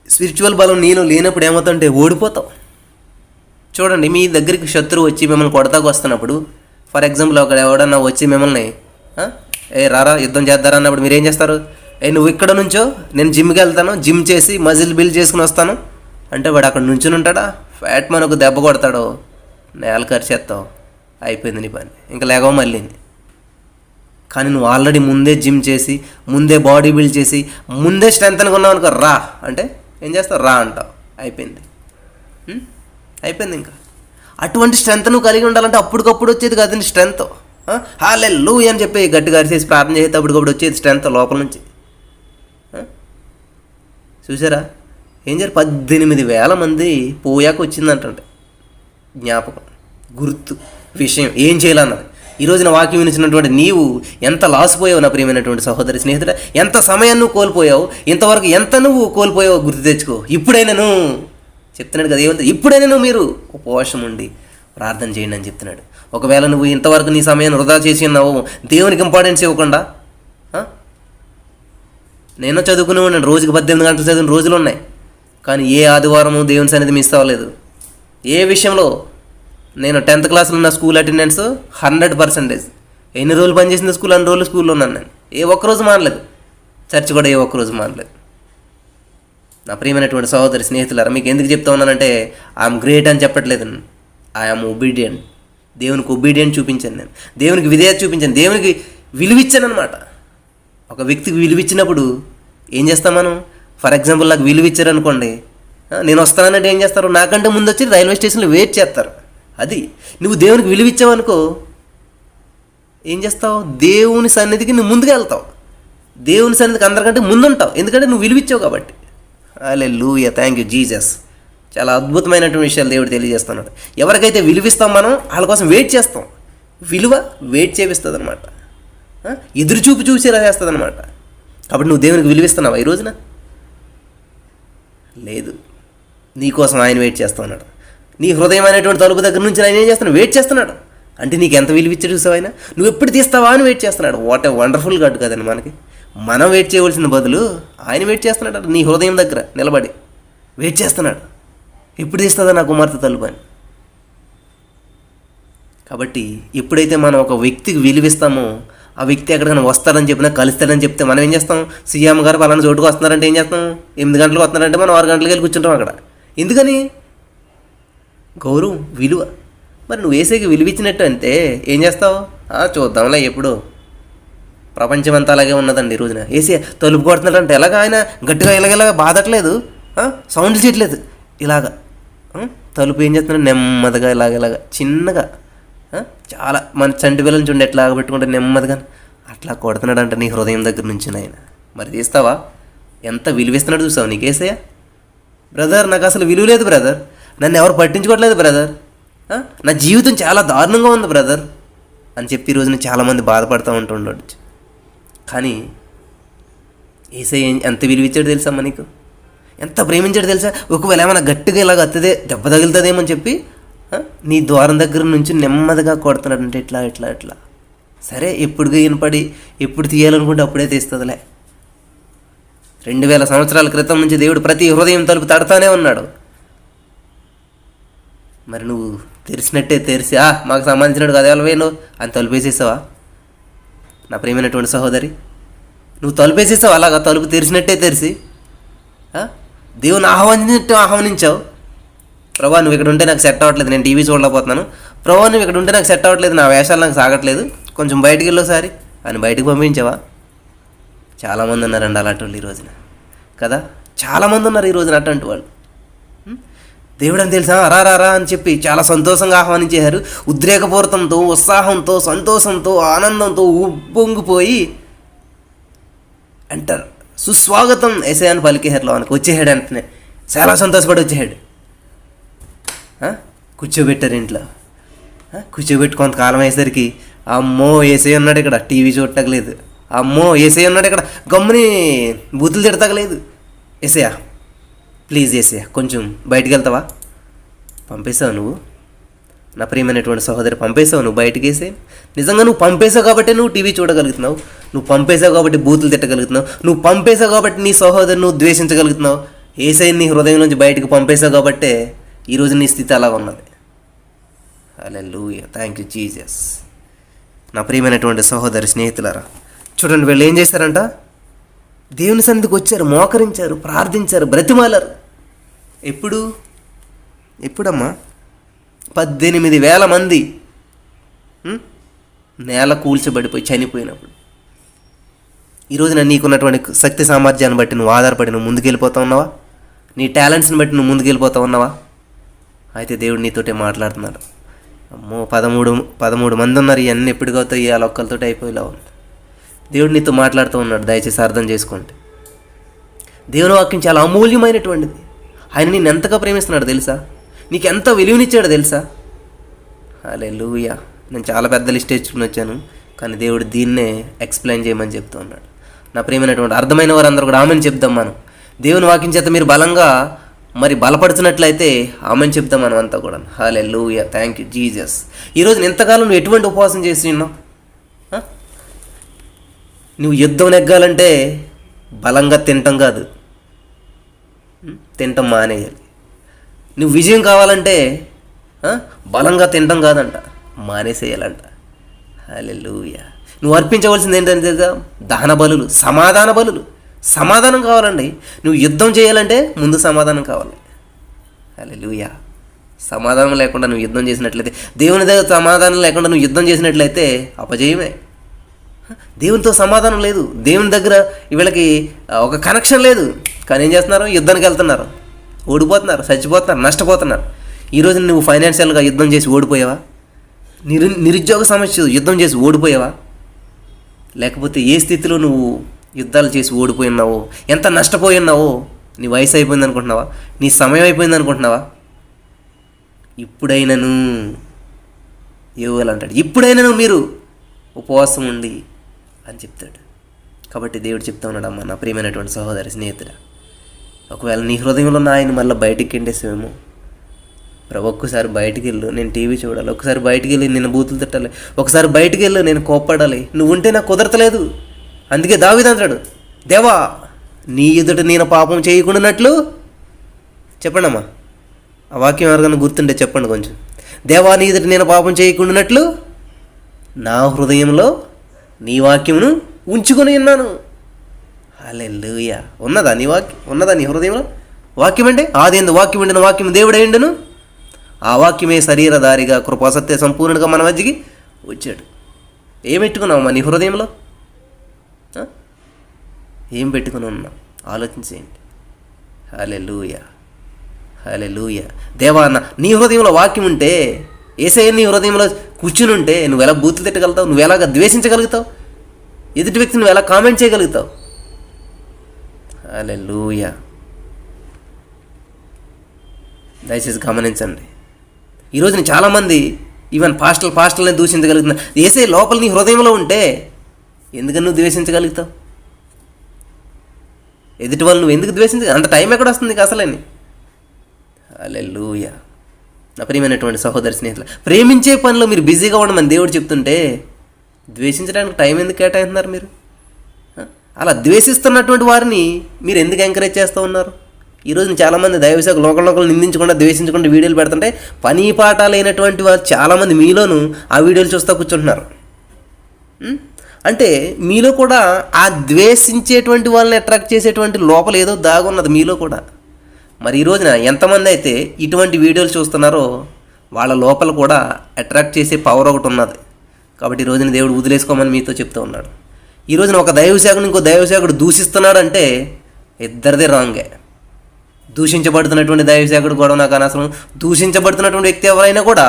స్పిరిచువల్ బలం నీలో లేనప్పుడు ఏమవుతావంటే ఓడిపోతావు. చూడండి, మీ దగ్గరికి శత్రువు వచ్చి మిమ్మల్ని కొడతాకు వస్తున్నప్పుడు, ఫర్ ఎగ్జాంపుల్ ఎవడన్నా వచ్చి మిమ్మల్ని "ఆ, ఏ రారా యుద్ధం చేద్దారా" అన్నప్పుడు మీరు ఏం చేస్తారు? నువ్వు ఇక్కడ నుంచో, నేను జిమ్కి వెళ్తాను, జిమ్ చేసి మజిల్ బిల్డ్ చేసుకుని వస్తాను అంటే వాడు అక్కడ నుంచుని ఉంటాడా? ఫ్యాట్ మన ఒక దెబ్బ కొడతాడో, నేల ఖర్చేస్తావు, అయిపోయింది నీ పని, ఇంకా లేగవు మళ్ళీ. కానీ నువ్వు ఆల్రెడీ ముందే జిమ్ చేసి, ముందే బాడీ బిల్డ్ చేసి, ముందే స్ట్రెంత్ అనుకున్నావు అనుకో, రా అంటే ఏం చేస్తావు? రా అంటావు, అయిపోయింది. అయిపోయింది. ఇంకా అటువంటి స్ట్రెంత్ నువ్వు కలిగి ఉండాలంటే అప్పటికప్పుడు వచ్చేది కాదండి స్ట్రెంత్. హల్లెలూయా అని చెప్పి గట్టిగా అరిచేసి ప్రార్థన చేస్తే అప్పటికప్పుడు వచ్చేది స్ట్రెంత్ లోపల నుంచి. చూసారా ఏం చేయాలి? 18,000 మంది పోయాక వచ్చిందంటే జ్ఞాపకం, గుర్తు, విషయం ఏం చేయాలన్నది. ఈరోజున వాక్యం వినిచినటువంటి నీవు ఎంత లాస్ పోయావు నా ప్రియమైనటువంటి సహోదరి స్నేహితుడా, ఎంత సమయం నువ్వు కోల్పోయావు, ఇంతవరకు ఎంత నువ్వు కోల్పోయావు గుర్తు తెచ్చుకో. ఇప్పుడైనా నువ్వు చెప్తున్నాడు కదా, ఏమంటే ఇప్పుడైనా నువ్వు మీరు ఉపవాసం ఉండి ప్రార్థన చేయండి అని చెప్తున్నాడు. ఒకవేళ నువ్వు ఇంతవరకు నీ సమయాన్ని వృధా చేసి ఉన్నావు, దేవునికి ఇంపార్టెన్స్ ఇవ్వకుండా, నేను చదువుకునే ఉన్నాను, రోజుకి 18 గంటలు చదివిన రోజులు ఉన్నాయి, కానీ ఏ ఆదివారము దేవుని సన్నిధి మిస్ అవ్వలేదు. ఏ విషయంలో నేను 10th క్లాస్లో ఉన్న స్కూల్ అటెండెన్స్ 100%. ఎన్ని రోజులు పనిచేసిన స్కూల్ అన్ని రోజులు స్కూల్లో ఉన్నాను నేను. ఏ ఒక్కరోజు మానలేదు. చర్చ్ కూడా ఏ ఒక్కరోజు మానలేదు. నా ప్రియమైనటువంటి సహోదరి స్నేహితులారా, మీకు ఎందుకు చెప్తా ఉన్నానంటే ఐఎమ్ గ్రేట్ అని చెప్పట్లేదు, ఐఎమ్ ఒబీడియంట్. దేవునికి ఒబీడియంట్ చూపించాను నేను, దేవునికి విధేయత చూపించాను, దేవునికి విలువిచ్చాను అనమాట. ఒక వ్యక్తికి విలువిచ్చినప్పుడు ఏం చేస్తాం మనం? ఫర్ ఎగ్జాంపుల్ నాకు విలువిచ్చారనుకోండి, నేను వస్తానంటే ఏం చేస్తారు? నాకంటే ముందు వచ్చి రైల్వే స్టేషన్లో వెయిట్ చేస్తారు. అది నువ్వు దేవునికి విలువిచ్చావనుకో ఏం చేస్తావు? దేవుని సన్నిధికి నువ్వు ముందుగా వెళ్తావు, దేవుని సన్నిధికి అందరికంటే ముందుంటావు, ఎందుకంటే నువ్వు విలువిచ్చావు కాబట్టి. హల్లెలూయా, థ్యాంక్ యూ జీసస్. చాలా అద్భుతమైనటువంటి విషయాలు దేవుడు తెలియజేస్తున్నాడు. ఎవరికైతే విలువిస్తాం మనం వాళ్ళ కోసం వెయిట్ చేస్తాం. విలువ వెయిట్ చేపిస్తుంది అనమాట, ఎదురుచూపు చూసేలా చేస్తుంది అనమాట. కాబట్టి నువ్వు దేవునికి విలువిస్తున్నావా ఈ రోజున? లేదు. నీకోసం ఆయన వెయిట్ చేస్తూ ఉన్నాడు. నీ హృదయం అనేటువంటి తలుపు దగ్గర నుంచి ఆయన ఏం చేస్తున్నాడు? వెయిట్ చేస్తున్నాడు. అంటే నీకు ఎంత విలువిచ్చి చూసావు ఆయన? నువ్వు ఎప్పుడు తీస్తావా అని వెయిట్ చేస్తున్నాడు. వాట్ ఏ వండర్ఫుల్ గాడ్ కదండి మనకి. మనం వెయిట్ చేయవలసిన బదులు ఆయన వెయిట్ చేస్తున్నాడు. నీ హృదయం దగ్గర నిలబడి వెయిట్ చేస్తున్నాడు, ఎప్పుడు తీస్తుందా నా కుమార్తె తలుపు అని. కాబట్టి ఎప్పుడైతే మనం ఒక వ్యక్తికి విలువిస్తామో, ఆ వ్యక్తి ఎక్కడికైనా వస్తాడని చెప్పినా, కలుస్తాడని చెప్తే మనం ఏం చేస్తాం? సీఎం గారు పలానా చోటుకు వస్తున్నారంటే ఏం చేస్తాం? 8 గంటలకు వస్తున్నారంటే మనం 6 గంటలకు వెళ్ళి కూర్చుంటాం అక్కడ. ఎందుకని? గౌరవం, విలువ. మరి నువ్వు వేసేకి విలువిచ్చినట్టు అంటే ఏం చేస్తావు? చూద్దాంలే ఎప్పుడు. ప్రపంచం అంతా అలాగే ఉన్నదండి ఈ రోజున. ఏసీ తలుపు కొడుతున్నాడంటే ఎలాగ? ఆయన గట్టిగా ఇలాగ బాధట్లేదు, సౌండ్లు చేయట్లేదు, ఇలాగ తలుపు ఏం చేస్తున్నాడు? నెమ్మదిగా ఇలాగ చిన్నగా, చాలా మన చంటి పిల్లల చూడండి ఎట్లా పెట్టుకుంటే నెమ్మదిగా అట్లా కొడుతున్నాడంట నీ హృదయం దగ్గర నుంచి ఆయన. మరి తీస్తావా? ఎంత విలువిస్తున్నాడు చూసావు నీకేసయ్యా? బ్రదర్ నాకు అసలు విలువ లేదు బ్రదర్, నన్ను ఎవరు పట్టించుకోవట్లేదు బ్రదర్, నా జీవితం చాలా దారుణంగా ఉంది బ్రదర్ అని చెప్పి ఈ రోజున చాలామంది బాధపడుతూ ఉంటుండొచ్చు. కానీ ఏసయ్య ఎంత విలువిచ్చాడు తెలుసా మనకు? ఎంత ప్రేమించాడు తెలుసా? ఒకవేళ ఏమైనా గట్టిగా ఇలాగ అత్తదే దెబ్బ తగులుతుందేమో అని చెప్పి నీ ద్వారం దగ్గర నుంచి నెమ్మదిగా కొడుతున్నాడంటే ఇట్లా. సరే, ఎప్పుడు వినపడి ఎప్పుడు తీయాలనుకుంటే అప్పుడే తీస్తుందిలే. 2000 సంవత్సరాల క్రితం నుంచి దేవుడు ప్రతి హృదయం తలుపు తడతానే ఉన్నాడు. మరి నువ్వు తెరిచినట్టే తెరిచి మాకు సంబంధించినట్టు కదా నువ్వు అని తలుపేసేసావా? నా ప్రియమైనటువంటి సహోదరి, నువ్వు తలుపేసేసావు. అలాగా తలుపు తెరిచినట్టే తెరిచి దేవుని ఆహ్వానించావు. ప్రభా నువ్వు ఇక్కడ ఉంటే నాకు సెట్ అవ్వట్లేదు, నేను టీవీ చూడలేకపోతున్నాను. ప్రభా నువ్వు ఇక్కడ ఉంటే నాకు సెట్ అవ్వట్లేదు, నా వేషాలు నాకు సాగట్లేదు, కొంచెం బయటికి వెళ్ళోసారి అని బయటకు పంపించావా? చాలామంది ఉన్నారండి అలాంటి వాళ్ళు ఈ రోజున కదా. చాలామంది ఉన్నారు ఈ రోజున అటువంటి వాళ్ళు. దేవుడు అని తెలుసా రా అని చెప్పి చాలా సంతోషంగా ఆహ్వానించేశారు. ఉద్రేకపూరితంతో, ఉత్సాహంతో, సంతోషంతో, ఆనందంతో ఉప్పొంగిపోయి అంటారు సుస్వాగతం ఏసయ్యని పలికేహారులో మనకు వచ్చేసాడు. వెంటనే చాలా సంతోషపడి వచ్చేసాడు. కూర్చోబెట్టారు ఇంట్లో. కూర్చోబెట్టి కొంతకాలం అయ్యేసరికి అమ్మో ఏసయ్య ఉన్నాడు ఇక్కడ, టీవీ చూడటలేదు, అమ్మో ఏసయ్య ఉన్నాడు ఇక్కడ, గమ్ముని బూతులు తిడతగలేదు. ఏసయ్య ప్లీజ్ ఏసయ్య కొంచెం బయటికి వెళ్తావా? పంపేశావు నువ్వు నా ప్రియమైనటువంటి సహోదరి, పంపేశావు నువ్వు బయటికి. వేసే నిజంగా నువ్వు పంపేశావు కాబట్టి నువ్వు టీవీ చూడగలుగుతున్నావు, నువ్వు పంపేశావు కాబట్టి బూతులు తిట్టగలుగుతున్నావు, నువ్వు పంపేశావు కాబట్టి నీ సహోదరి నువ్వు ద్వేషించగలుగుతున్నావు. ఏసై నీ హృదయం నుంచి బయటికి పంపేశావు కాబట్టే ఈరోజు నీ స్థితి అలా ఉన్నది. హల్లెలూయా, థ్యాంక్ యూ జీసస్. నా ప్రియమైనటువంటి సహోదరి స్నేహితులారా, చూడండి వీళ్ళు ఏం చేశారంట, దేవుని సన్నిధికి వచ్చారు, మోకరించారు, ప్రార్థించారు, బ్రతిమాలారు. ఎప్పుడమ్మా 18,000 మంది నేల కూల్చబడిపోయి చనిపోయినప్పుడు. ఈరోజున నీకున్నటువంటి శక్తి సామర్థ్యాన్ని బట్టి నువ్వు ఆధారపడి నువ్వు ముందుకెళ్ళిపోతా ఉన్నావా? నీ టాలెంట్స్ని బట్టి నువ్వు ముందుకెళ్ళిపోతా ఉన్నావా? అయితే దేవుడు నీతోటే మాట్లాడుతున్నాడు. అమ్మో 13 మంది ఉన్నారు, ఇవన్నీ ఎప్పటికవుతాయి, ఇవాళ ఒక్కరితో అయిపోయేలా ఉంది. దేవుడు నీతో మాట్లాడుతూ ఉన్నాడు, దయచేసి అర్థం చేసుకోండి. దేవుని వాక్యం చాలా అమూల్యమైనటువంటిది. ఆయన నిన్ను ఎంతగా ప్రేమిస్తున్నాడు తెలుసా? నీకు ఎంత విలువనిచ్చాడో తెలుసా? హల్లెలూయా. నేను చాలా పెద్ద లిస్ట్ ఇచ్చుకుని వచ్చాను, కానీ దేవుడు దీన్నే ఎక్స్ప్లెయిన్ చేయమని చెప్తూ ఉన్నాడు. నా ప్రియమైనటువంటి అర్థమైన వారందరూ కూడా ఆమెను చెప్దాం. మనం దేవుని వాక్యం చేత మీరు బలంగా బలపడుతున్నట్లయితే ఆమెను చెప్తాం మనం అంతా కూడా. హల్లెలూయా, థ్యాంక్ యూ జీసస్. ఈరోజు ఇంతకాలం నువ్వు ఎటువంటి ఉపవాసం చేసి ఉన్నావు? నువ్వు యుద్ధం నెగ్గాలంటే బలంగా తినటం కాదు, తినటం మానేయాలి. నువ్వు విజయం కావాలంటే బలంగా తినటం కాదంట, మానేసేయాలంట. హల్లెలూయా. నువ్వు అర్పించవలసింది ఏంటంటే దహన బలులు, సమాధాన బలులు. సమాధానం కావాలండి. నువ్వు యుద్ధం చేయాలంటే ముందు సమాధానం కావాలి. హల్లెలూయా. సమాధానం లేకుండా నువ్వు యుద్ధం చేసినట్లయితే, దేవుని దగ్గర సమాధానం లేకుండా నువ్వు యుద్ధం చేసినట్లయితే అపజయమే. దేవునితో సమాధానం లేదు, దేవుని దగ్గర వీళ్ళకి ఒక కనెక్షన్ లేదు, కానీ ఏం చేస్తున్నారు? యుద్ధానికి వెళ్తున్నారు, ఓడిపోతున్నారు, చచ్చిపోతున్నారు, నష్టపోతున్నారు. ఈరోజు నువ్వు ఫైనాన్షియల్గా యుద్ధం చేసి ఓడిపోయావా? నిరుద్యోగ సమస్య యుద్ధం చేసి ఓడిపోయావా? లేకపోతే ఏ స్థితిలో నువ్వు యుద్ధాలు చేసి ఓడిపోయి ఉన్నావో, ఎంత నష్టపోయి ఉన్నావో? నీ వయసు అయిపోయింది అనుకుంటున్నావా? నీ సమయం అయిపోయింది అనుకుంటున్నావా? ఇప్పుడైనాను అంటాడు, ఇప్పుడైనాను మీరు ఉపవాసం ఉండి అని చెప్తాడు. కాబట్టి దేవుడు చెప్తా ఉన్నాడు, అమ్మ నా ప్రియమైనటువంటి సహోదరి స్నేహితుడా, ఒకవేళ నీ హృదయంలో ఉన్న ఆయన మళ్ళీ బయటికి ఎండేసేమో, ఒక్కసారి బయటికి వెళ్ళు, నేను టీవీ చూడాలి, ఒకసారి బయటికి వెళ్ళి నేను బూతులు తిట్టాలి, ఒకసారి బయటికి వెళ్ళు, నేను కోప్పడాలి, నువ్వు ఉంటే నాకు కుదరతలేదు. అందుకే దావీదు అంటాడు, దేవా నీ ఎదుట నేను పాపం చేయకుండానట్లు. చెప్పండి అమ్మా, ఆ వాక్యం ఎవరికైనా గుర్తుంటే చెప్పండి కొంచెం. దేవా నీ ఎదుట నేను పాపం చేయకుండానట్లు నా హృదయంలో నీ వాక్యమును ఉంచుకొని ఉన్నాను. హల్లెలూయా. ఉన్నదా నీ వాక్యం? ఉన్నదా నీ హృదయంలో వాక్యం? అంటే ఆదియందు వాక్యం ఉండిన వాక్యం దేవుడైండును, ఆ వాక్యమే శరీరధారిగా కృపాసత్య సంపూర్ణంగా మన మధ్యకి వచ్చాడు. ఏం పెట్టుకున్నావు నీ హృదయంలో? ఏం పెట్టుకుని ఉన్నావు? ఆలోచించేయండి. హల్లెలూయా, హల్లెలూయా. దేవా నీ హృదయంలో వాక్యం ఉంటే, యేసయ్య నీ హృదయంలో కూర్చుని ఉంటే నువ్వు ఎలా బూతులు తిట్టగలుగుతావు? నువ్వు ఎలాగ ద్వేషించగలుగుతావు? ఎదుటి వ్యక్తి నువ్వు ఎలా కామెంట్ చేయగలుగుతావు? హల్లెలూయా. దయచేసి గమనించండి. ఈరోజు చాలామంది ఈవెన్ పాస్టర్లని దూషించగలుగుతున్నారు. యేసయ్య లోపల నీ హృదయంలో ఉంటే ఎందుకని నువ్వు ద్వేషించగలుగుతావు? ఎదుటి వాళ్ళు నువ్వు ఎందుకు ద్వేషించగలవు? అంత టైం ఎక్కడ వస్తుంది నీకు అసలని? హల్లెలూయా. నా ప్రియమైనటువంటి సహోదరి స్నేహితులు, ప్రేమించే పనిలో మీరు బిజీగా ఉండమని దేవుడు చెప్తుంటే ద్వేషించడానికి టైం ఎందుకు కేటాయిస్తున్నారు మీరు? అలా ద్వేషిస్తున్నటువంటి వారిని మీరు ఎందుకు ఎంకరేజ్ చేస్తూ ఉన్నారు? ఈరోజు చాలామంది దైవసేవకులు ఒకరినొకరు నిందించకుండా ద్వేషించకుండా వీడియోలు పెడుతుంటే పని పాట లేనటువంటి వారు చాలామంది మీలోనూ ఆ వీడియోలు చూస్తూ కూర్చుంటున్నారు. అంటే మీలో కూడా ఆ ద్వేషించేటువంటి వాళ్ళని అట్రాక్ట్ చేసేటువంటి లోపల ఏదో దాగున్నది మీలో కూడా. మరి ఈ రోజున ఎంతమంది అయితే ఇటువంటి వీడియోలు చూస్తున్నారో వాళ్ళ లోపల కూడా అట్రాక్ట్ చేసే పవర్ ఒకటి ఉన్నది. కాబట్టి ఈ రోజున దేవుడు వదిలేసుకోమని మీతో చెప్తూ ఉన్నాడు. ఈ రోజున ఒక దైవసేవకుడు ఇంకో దైవసేవకుడు దూషిస్తున్నాడంటే ఇద్దరిదే రాంగే. దూషించబడుతున్నటువంటి దైవసేవకుడు కూడా నాకు అనవసరం, దూషించబడుతున్నటువంటి వ్యక్తి ఎవరైనా కూడా,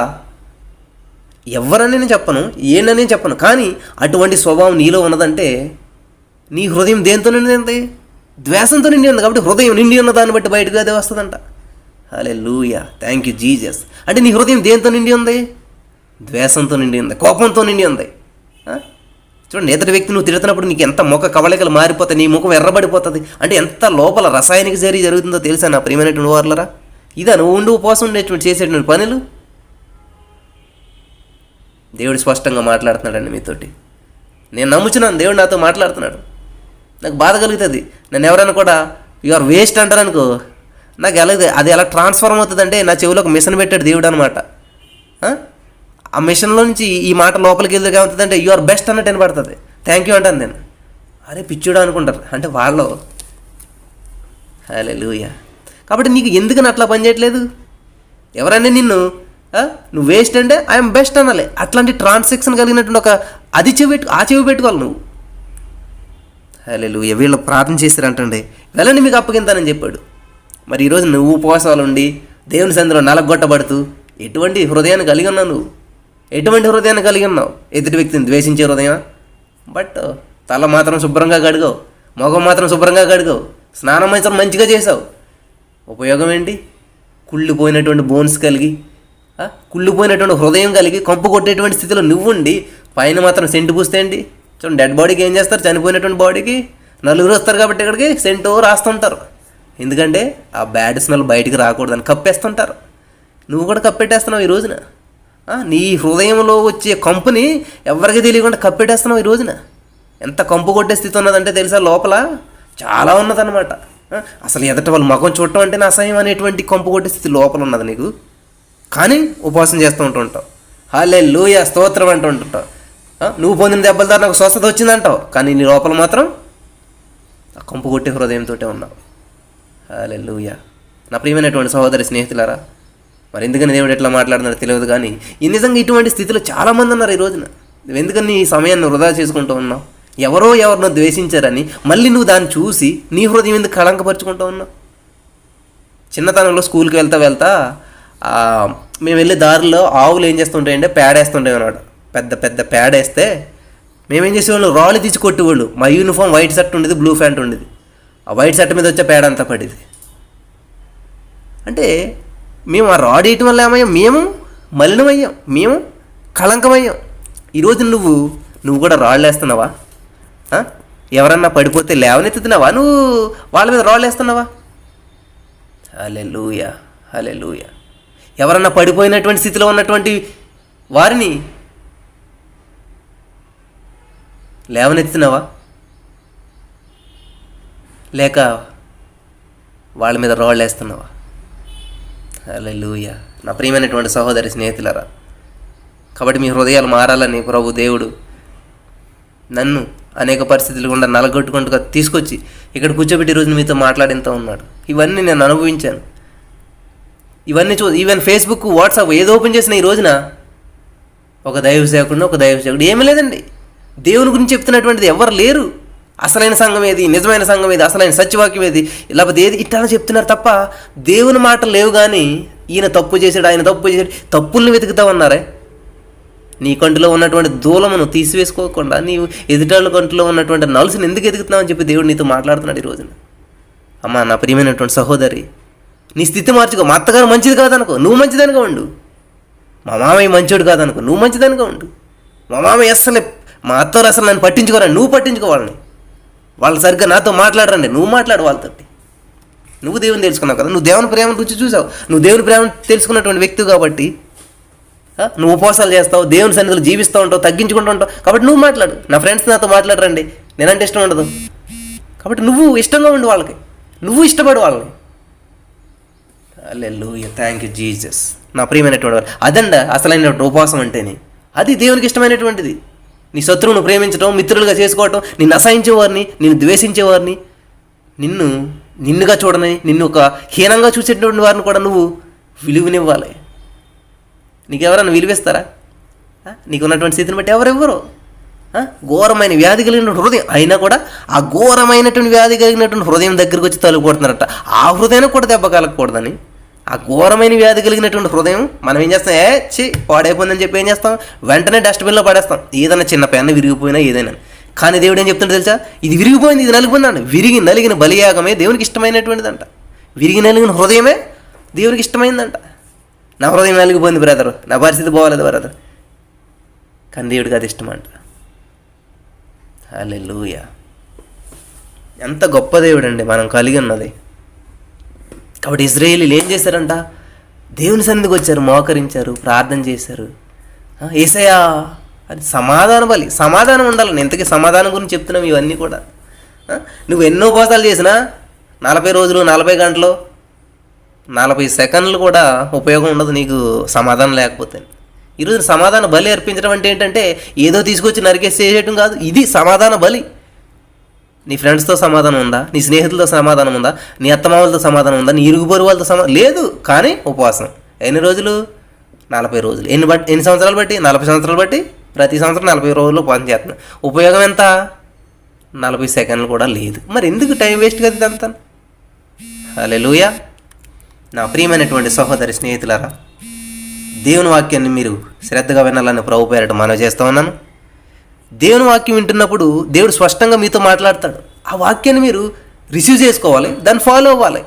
ఎవరని నేను చెప్పను, ఏంటని చెప్పను, కానీ అటువంటి స్వభావం నీలో ఉన్నదంటే నీ హృదయం దేంతో నిండి ఉంది? ద్వేషంతో నిండి ఉంది. కాబట్టి హృదయం నిండి ఉన్న దాన్ని బట్టి బయటకు అదే వస్తుందంట. హల్లెలూయా, థ్యాంక్ యూ జీసస్. అంటే నీ హృదయం దేంతో నిండి ఉంది? ద్వేషంతో నిండి ఉంది, కోపంతో నిండి ఉంది. చూడండి, ఎదుటి వ్యక్తి నువ్వు తిడుతున్నప్పుడు నీకు ఎంత ముఖ కవళికలు మారిపోతాయి, నీ ముఖం ఎర్రబడిపోతుంది. అంటే ఎంత లోపల రసాయనిక చర్య జరుగుతుందో తెలుసా నా ప్రియమైనటువంటి వారులరా? ఇదా నువ్వు ఉండి ఉపవాసం ఉండేటువంటి చేసేటువంటి పనులు? దేవుడు స్పష్టంగా మాట్లాడుతున్నాడండి మీతోటి. నేను నమ్ముచున్నాను, దేవుడు నాతో మాట్లాడుతున్నాడు. నాకు బాధ కలుగుతుంది. నన్ను ఎవరైనా కూడా యు ఆర్ వేస్ట్ అంటారనుకో, నాకు ఎలా అది ఎలా ట్రాన్స్ఫార్మ్ అవుతుందంటే నా చెవిలోకి మిషన్ పెట్టాడు దేవుడు అనమాట. ఆ మిషన్లో నుంచి ఈ మాట లోపలికి వెళ్తే ఏమవుతుందంటే యు ఆర్ బెస్ట్ అన్నట్టు వినపడుతుంది. థ్యాంక్ యూ అంటాను నేను. అరే పిచ్చుడు అనుకుంటారు అంటే వాళ్ళు. హల్లెలూయా. కాబట్టి నీకు ఎందుకని అట్లా పని చేయట్లేదు? ఎవరైనా నిన్ను నువ్వు వేస్ట్ అంటే ఐఎమ్ బెస్ట్ అనాలి. అట్లాంటి ట్రాన్సాక్షన్ కలిగినటువంటి ఒక అది చెవి పెట్టుకోవాలి నువ్వు. హల్లెలూయా. వీళ్ళు ప్రార్థన చేశారంటండి, వెళ్ళండి మీకు అప్పగింతానని చెప్పాడు. మరి ఈరోజు నువ్వు ఉపవాసాలు ఉండి దేవుని సందులో నలగొట్టబడుతూ ఎటువంటి హృదయాన్ని కలిగి ఉన్నావు? నువ్వు ఎటువంటి హృదయాన్ని కలిగి ఉన్నావు? ఎదుటి వ్యక్తిని ద్వేషించే హృదయం. బట్ తల మాత్రం శుభ్రంగా కడిగావు, మొగం మాత్రం శుభ్రంగా కడిగావు, స్నానం మాత్రం మంచిగా చేసావు. ఉపయోగం ఏంటి? కుళ్ళిపోయినటువంటి బోన్స్ కలిగి, కుళ్ళిపోయినటువంటి హృదయం కలిగి, కంపు కొట్టేటువంటి స్థితిలో నువ్వుండి పైన మాత్రం సెంటు పూస్తే ఏంటి? చూడండి, డెడ్ బాడీకి ఏం చేస్తారు? చనిపోయినటువంటి బాడీకి నలుగురు వస్తారు కాబట్టి ఇక్కడికి సెంటు రాస్తుంటారు. ఎందుకంటే ఆ బ్యాడ్ స్మెల్ బయటికి రాకూడదని కప్పేస్తుంటారు. నువ్వు కూడా కప్పెట్టేస్తున్నావు ఈ రోజున. నీ హృదయంలో వచ్చే కంపుని ఎవరికి తెలియకుండా కప్పెట్టేస్తున్నావు ఈ రోజున. ఎంత కంపు కొట్టే స్థితి ఉన్నదంటే తెలుసా? లోపల చాలా ఉన్నదన్నమాట. అసలు ఎదట వాళ్ళు ముఖం చూడటం అంటేనే అసహ్యం అనేటువంటి కంపు కొట్టే స్థితి లోపల ఉన్నది నీకు. కానీ ఉపవాసం చేస్తూ ఉంటుంటావు. హల్లెలూయా, స్తోత్రం అంటూ ఉంటుంటావు. నువ్వు పొందిన దెబ్బల ద్వారా నాకు స్వస్థత వచ్చిందంటావు, కానీ నీ లోపల మాత్రం ఆ కంపు కొట్టే హృదయంతో ఉన్నావు. హల్లెలూయా. నా ప్రియమైనటువంటి సహోదరి స్నేహితులారా, మరి ఎందుకని దేవుడు ఎట్లా మాట్లాడుతున్నారో తెలియదు, కానీ ఈ నిజంగా ఇటువంటి స్థితిలో చాలామంది ఉన్నారు ఈ రోజున. నువ్వు ఎందుకని ఈ సమయాన్ని వృధా చేసుకుంటూ ఉన్నావు? ఎవరినో ద్వేషించారని మళ్ళీ నువ్వు దాన్ని చూసి నీ హృదయం ఎందుకు కళంకపరుచుకుంటూ ఉన్నావు? చిన్నతనంలో స్కూల్కి వెళ్తా మేము వెళ్ళే దారిలో ఆవులు ఏం చేస్తుంటాయంటే పేడేస్తుంటాయి అన్నమాట. పెద్ద పెద్ద పేడేస్తే మేమేం చేసేవాళ్ళు, రాళ్ళు తీసి కొట్టేవాళ్ళు. మా యూనిఫామ్ వైట్ షర్ట్ ఉండేది, బ్లూ ప్యాంట్ ఉండేది. ఆ వైట్ షర్ట్ మీద వచ్చే పేడ అంతా పడేది. అంటే మేము ఆ రాడ్ వేయటం వల్ల ఏమయ్యాం? మేము మలినమయ్యాం, మేము కళంకమయ్యాం. ఈరోజు నువ్వు కూడా రాళ్ళు వేస్తున్నావా? ఎవరన్నా పడిపోతే లేవనెత్తుతున్నావా? నువ్వు వాళ్ళ మీద రాళ్ళు వేస్తున్నావా? హల్లెలూయా, హల్లెలూయా. ఎవరన్నా పడిపోయినటువంటి స్థితిలో ఉన్నటువంటి వారిని లేవనెత్తుతున్నావా? లేక వాళ్ళ మీద రాళ్ళు వేస్తున్నావా? హల్లెలూయా. నా ప్రియమైనటువంటి సహోదరి స్నేహితులారా, కాబట్టి మీ హృదయాలు మారాలని ప్రభు దేవుడు నన్ను అనేక పరిస్థితులు గుండా నలగొట్టుకుంటూ తీసుకొచ్చి ఇక్కడ కూర్చోబెట్టి ఈరోజు మీతో మాట్లాడుతూ ఉన్నాడు. ఇవన్నీ నేను అనుభవించాను. ఇవన్నీ ఈవెన్ ఫేస్బుక్, వాట్సాప్ ఏదో ఓపెన్ చేసిన ఈ రోజున ఒక దైవ సేవకుడు ఏమీ లేదండి. దేవుని గురించి చెప్తున్నటువంటిది ఎవరు లేరు. అసలైన సంఘం ఏది, నిజమైన సంఘం ఏది, అసలైన సత్యవాక్యం ఏది, లేకపోతే ఏది ఇట్లా చెప్తున్నారు తప్ప దేవుని మాటలు లేవు. కానీ ఈయన తప్పు చేశాడు, ఆయన తప్పు చేశాడు, తప్పుల్ని వెతుకుతా ఉన్నారే. నీ కంటిలో ఉన్నటువంటి దూలమును తీసివేసుకోకుండా నీవు ఎదుటాళ్ళ కంటిలో ఉన్నటువంటి నలుసుని ఎందుకు ఎదుగుతున్నావు అని చెప్పి దేవుడు నీతో మాట్లాడుతున్నాడు ఈ రోజున. అమ్మా, నా ప్రియమైనటువంటి సహోదరి, నీ స్థితి మార్చుకో. మా అత్తగారు మంచిది కాదనుకో, నువ్వు మంచిదానిగా ఉండు. మా మామయ్య మంచోడు కాదనుకో, నువ్వు మంచిదానిగా ఉండు. మా మామయ్య మా అత్తగారు అసలు నన్ను పట్టించుకోరండి, నువ్వు పట్టించుకోవాలని. వాళ్ళు సరిగ్గా నాతో మాట్లాడరండి, నువ్వు మాట్లాడు వాళ్ళతో. నువ్వు దేవుని తెలుసుకున్నావు కదా, నువ్వు దేవుని ప్రేమను రుచి చూసావు, నువ్వు దేవుని ప్రేమను తెలుసుకున్నటువంటి వ్యక్తి కాబట్టి నువ్వు ఉపవాసాలు చేస్తావు, దేవుని సన్నిధిలో జీవిస్తూ ఉంటావు, తగ్గించుకుంటూ ఉంటావు. కాబట్టి నువ్వు మాట్లాడు. నా ఫ్రెండ్స్ నాతో మాట్లాడరండి, నేనంటే ఇష్టం ఉండదు. కాబట్టి నువ్వు ఇష్టంగా ఉండు వాళ్ళకి, నువ్వు ఇష్టపడు వాళ్ళని. హల్లెలూయా, థ్యాంక్ యూ జీసస్. నా ప్రియమైనటువంటి వారు, అదండ అసలైనటువంటి ఉపవాసం అంటేనే. అది దేవునికి ఇష్టమైనటువంటిది. నీ శత్రువును ప్రేమించడం, మిత్రులుగా చేసుకోవటం, నిన్ను అసహించేవారిని, నిన్ను ద్వేషించేవారిని, నిన్నుగా చూడని, నిన్ను ఒక హీనంగా చూసేటువంటి వారిని కూడా నువ్వు విలువనివ్వాలి. నీకెవరన్నా విలువిస్తారా? నీకున్నటువంటి స్థితిని బట్టి ఎవరెవరు? ఘోరమైన వ్యాధి కలిగిన హృదయం అయినా కూడా ఆ ఘోరమైనటువంటి వ్యాధి కలిగినటువంటి హృదయం దగ్గరికి వచ్చి తలుపుకుంటున్నారట. ఆ హృదయానికి కూడా దెబ్బ కలగకూడదని. ఆ ఘోరమైన వ్యాధి కలిగినటువంటి హృదయం మనం ఏం చేస్తాం? పాడైపోయిందని చెప్పి ఏం చేస్తాం? వెంటనే డస్ట్బిన్లో పడేస్తాం. ఏదైనా చిన్న పెన్ను విరిగిపోయినా ఏదైనా. కానీ దేవుడు ఏం చెప్తుంటే తెలుసా? ఇది విరిగిపోయింది, ఇది నలిగిపోయిందంట. నలిగిన బలియాగమే దేవునికి ఇష్టమైనటువంటిదంట. నలిగిన హృదయమే దేవునికి ఇష్టమైందంట. నా హృదయం నలిగిపోయింది బ్రదర్, నా పరిస్థితి బాగోలేదు బ్రదర్, కానీ దేవుడికి అది ఇష్టమంట. హల్లెలూయా. ఎంత గొప్ప దేవుడు అండి మనం కలిగి ఉన్నది. కాబట్టి ఇశ్రాయేలీలు ఏం చేశారంట? దేవుని సన్నిధికి వచ్చారు, మోకరించారు, ప్రార్థన చేశారు. యేసయ్యా అది సమాధాన బలి. సమాధానం ఉండాలి. ఇంతకీ సమాధానం గురించి చెప్తున్నాం ఇవన్నీ కూడా. నువ్వు ఎన్నో ఉపవాసాలు చేసినా 40 రోజులు, 40 గంటలు, 40 సెకండ్లు కూడా ఉపయోగం ఉండదు నీకు సమాధానం లేకపోతే. ఈరోజు సమాధాన బలి అర్పించడం అంటే ఏంటంటే ఏదో తీసుకొచ్చి నరికేసి చేయటం కాదు. ఇది సమాధాన బలి. నీ ఫ్రెండ్స్తో సమాధానం ఉందా? నీ స్నేహితులతో సమాధానం ఉందా? నీ అత్తమామలతో సమాధానం ఉందా? నీ ఇరుగు పొరుగు వాళ్ళతో లేదు. కానీ ఉపవాసం ఎన్ని రోజులు? 40 రోజులు. ఎన్ని సంవత్సరాలు బట్టి? 40 సంవత్సరాలు బట్టి ప్రతి సంవత్సరం 40 రోజులు ఉపవాసం చేస్తున్నాం. ఉపయోగం ఎంత? 40 సెకండ్లు కూడా లేదు. మరి ఎందుకు టైం వేస్ట్ కదా ఇదంతా? హల్లెలూయా. నా ప్రియమైనటువంటి సహోదరి స్నేహితులారా, దేవుని వాక్యాన్ని మీరు శ్రద్ధగా వినాలని ప్రభు పేరట మనవి చేస్తూ ఉన్నాను. దేవుని వాక్యం వింటున్నప్పుడు దేవుడు స్పష్టంగా మీతో మాట్లాడతాడు. ఆ వాక్యాన్ని మీరు రిసీవ్ చేసుకోవాలి, దాన్ని ఫాలో అవ్వాలి.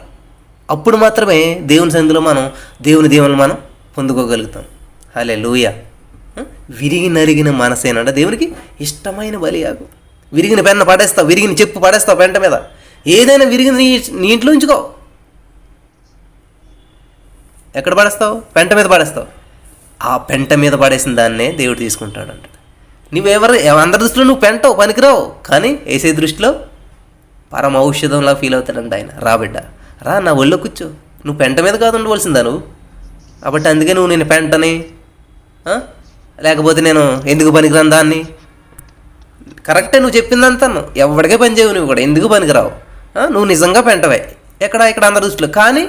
అప్పుడు మాత్రమే దేవుని సన్నిధిలో మనం దేవుని దీవెనలు మనం పొందుకోగలుగుతాం. హల్లెలూయా. విరిగి నరిగిన మనసేనంట దేవునికి ఇష్టమైన బలియాగు. విరిగిన పెన్న పడేస్తావు, విరిగిన చెప్పు పడేస్తావు పెంట మీద. ఏదైనా విరిగిన నీ ఇంట్లో ఉంచుకో. ఎక్కడ పడేస్తావు? పెంట మీద పడేస్తావు. ఆ పెంట మీద పడేసిన దాన్నే దేవుడు తీసుకుంటాడంట. అందరి దృష్టిలో నువ్వు పెంటవు, పనికిరావు. కానీ ఏసే దృష్టిలో పరమ ఔషధంలా ఫీల్ అవుతాడంట ఆయన. రా బిడ్డ, రా నా ఒళ్ళో కూర్చో. నువ్వు పెంట మీద కాదు ఉండవలసిందా నువ్వు. కాబట్టి అందుకే నువ్వు నేను పెంటని, లేకపోతే నేను ఎందుకు పనికిరాను దాన్ని. కరెక్టే నువ్వు చెప్పిందంతా. ఎవరికే పని చేయవు నువ్వు కూడా. ఎందుకు పనికిరావు. నువ్వు నిజంగా పెంటవే. ఇక్కడ అందరి దృష్టిలో. కానీ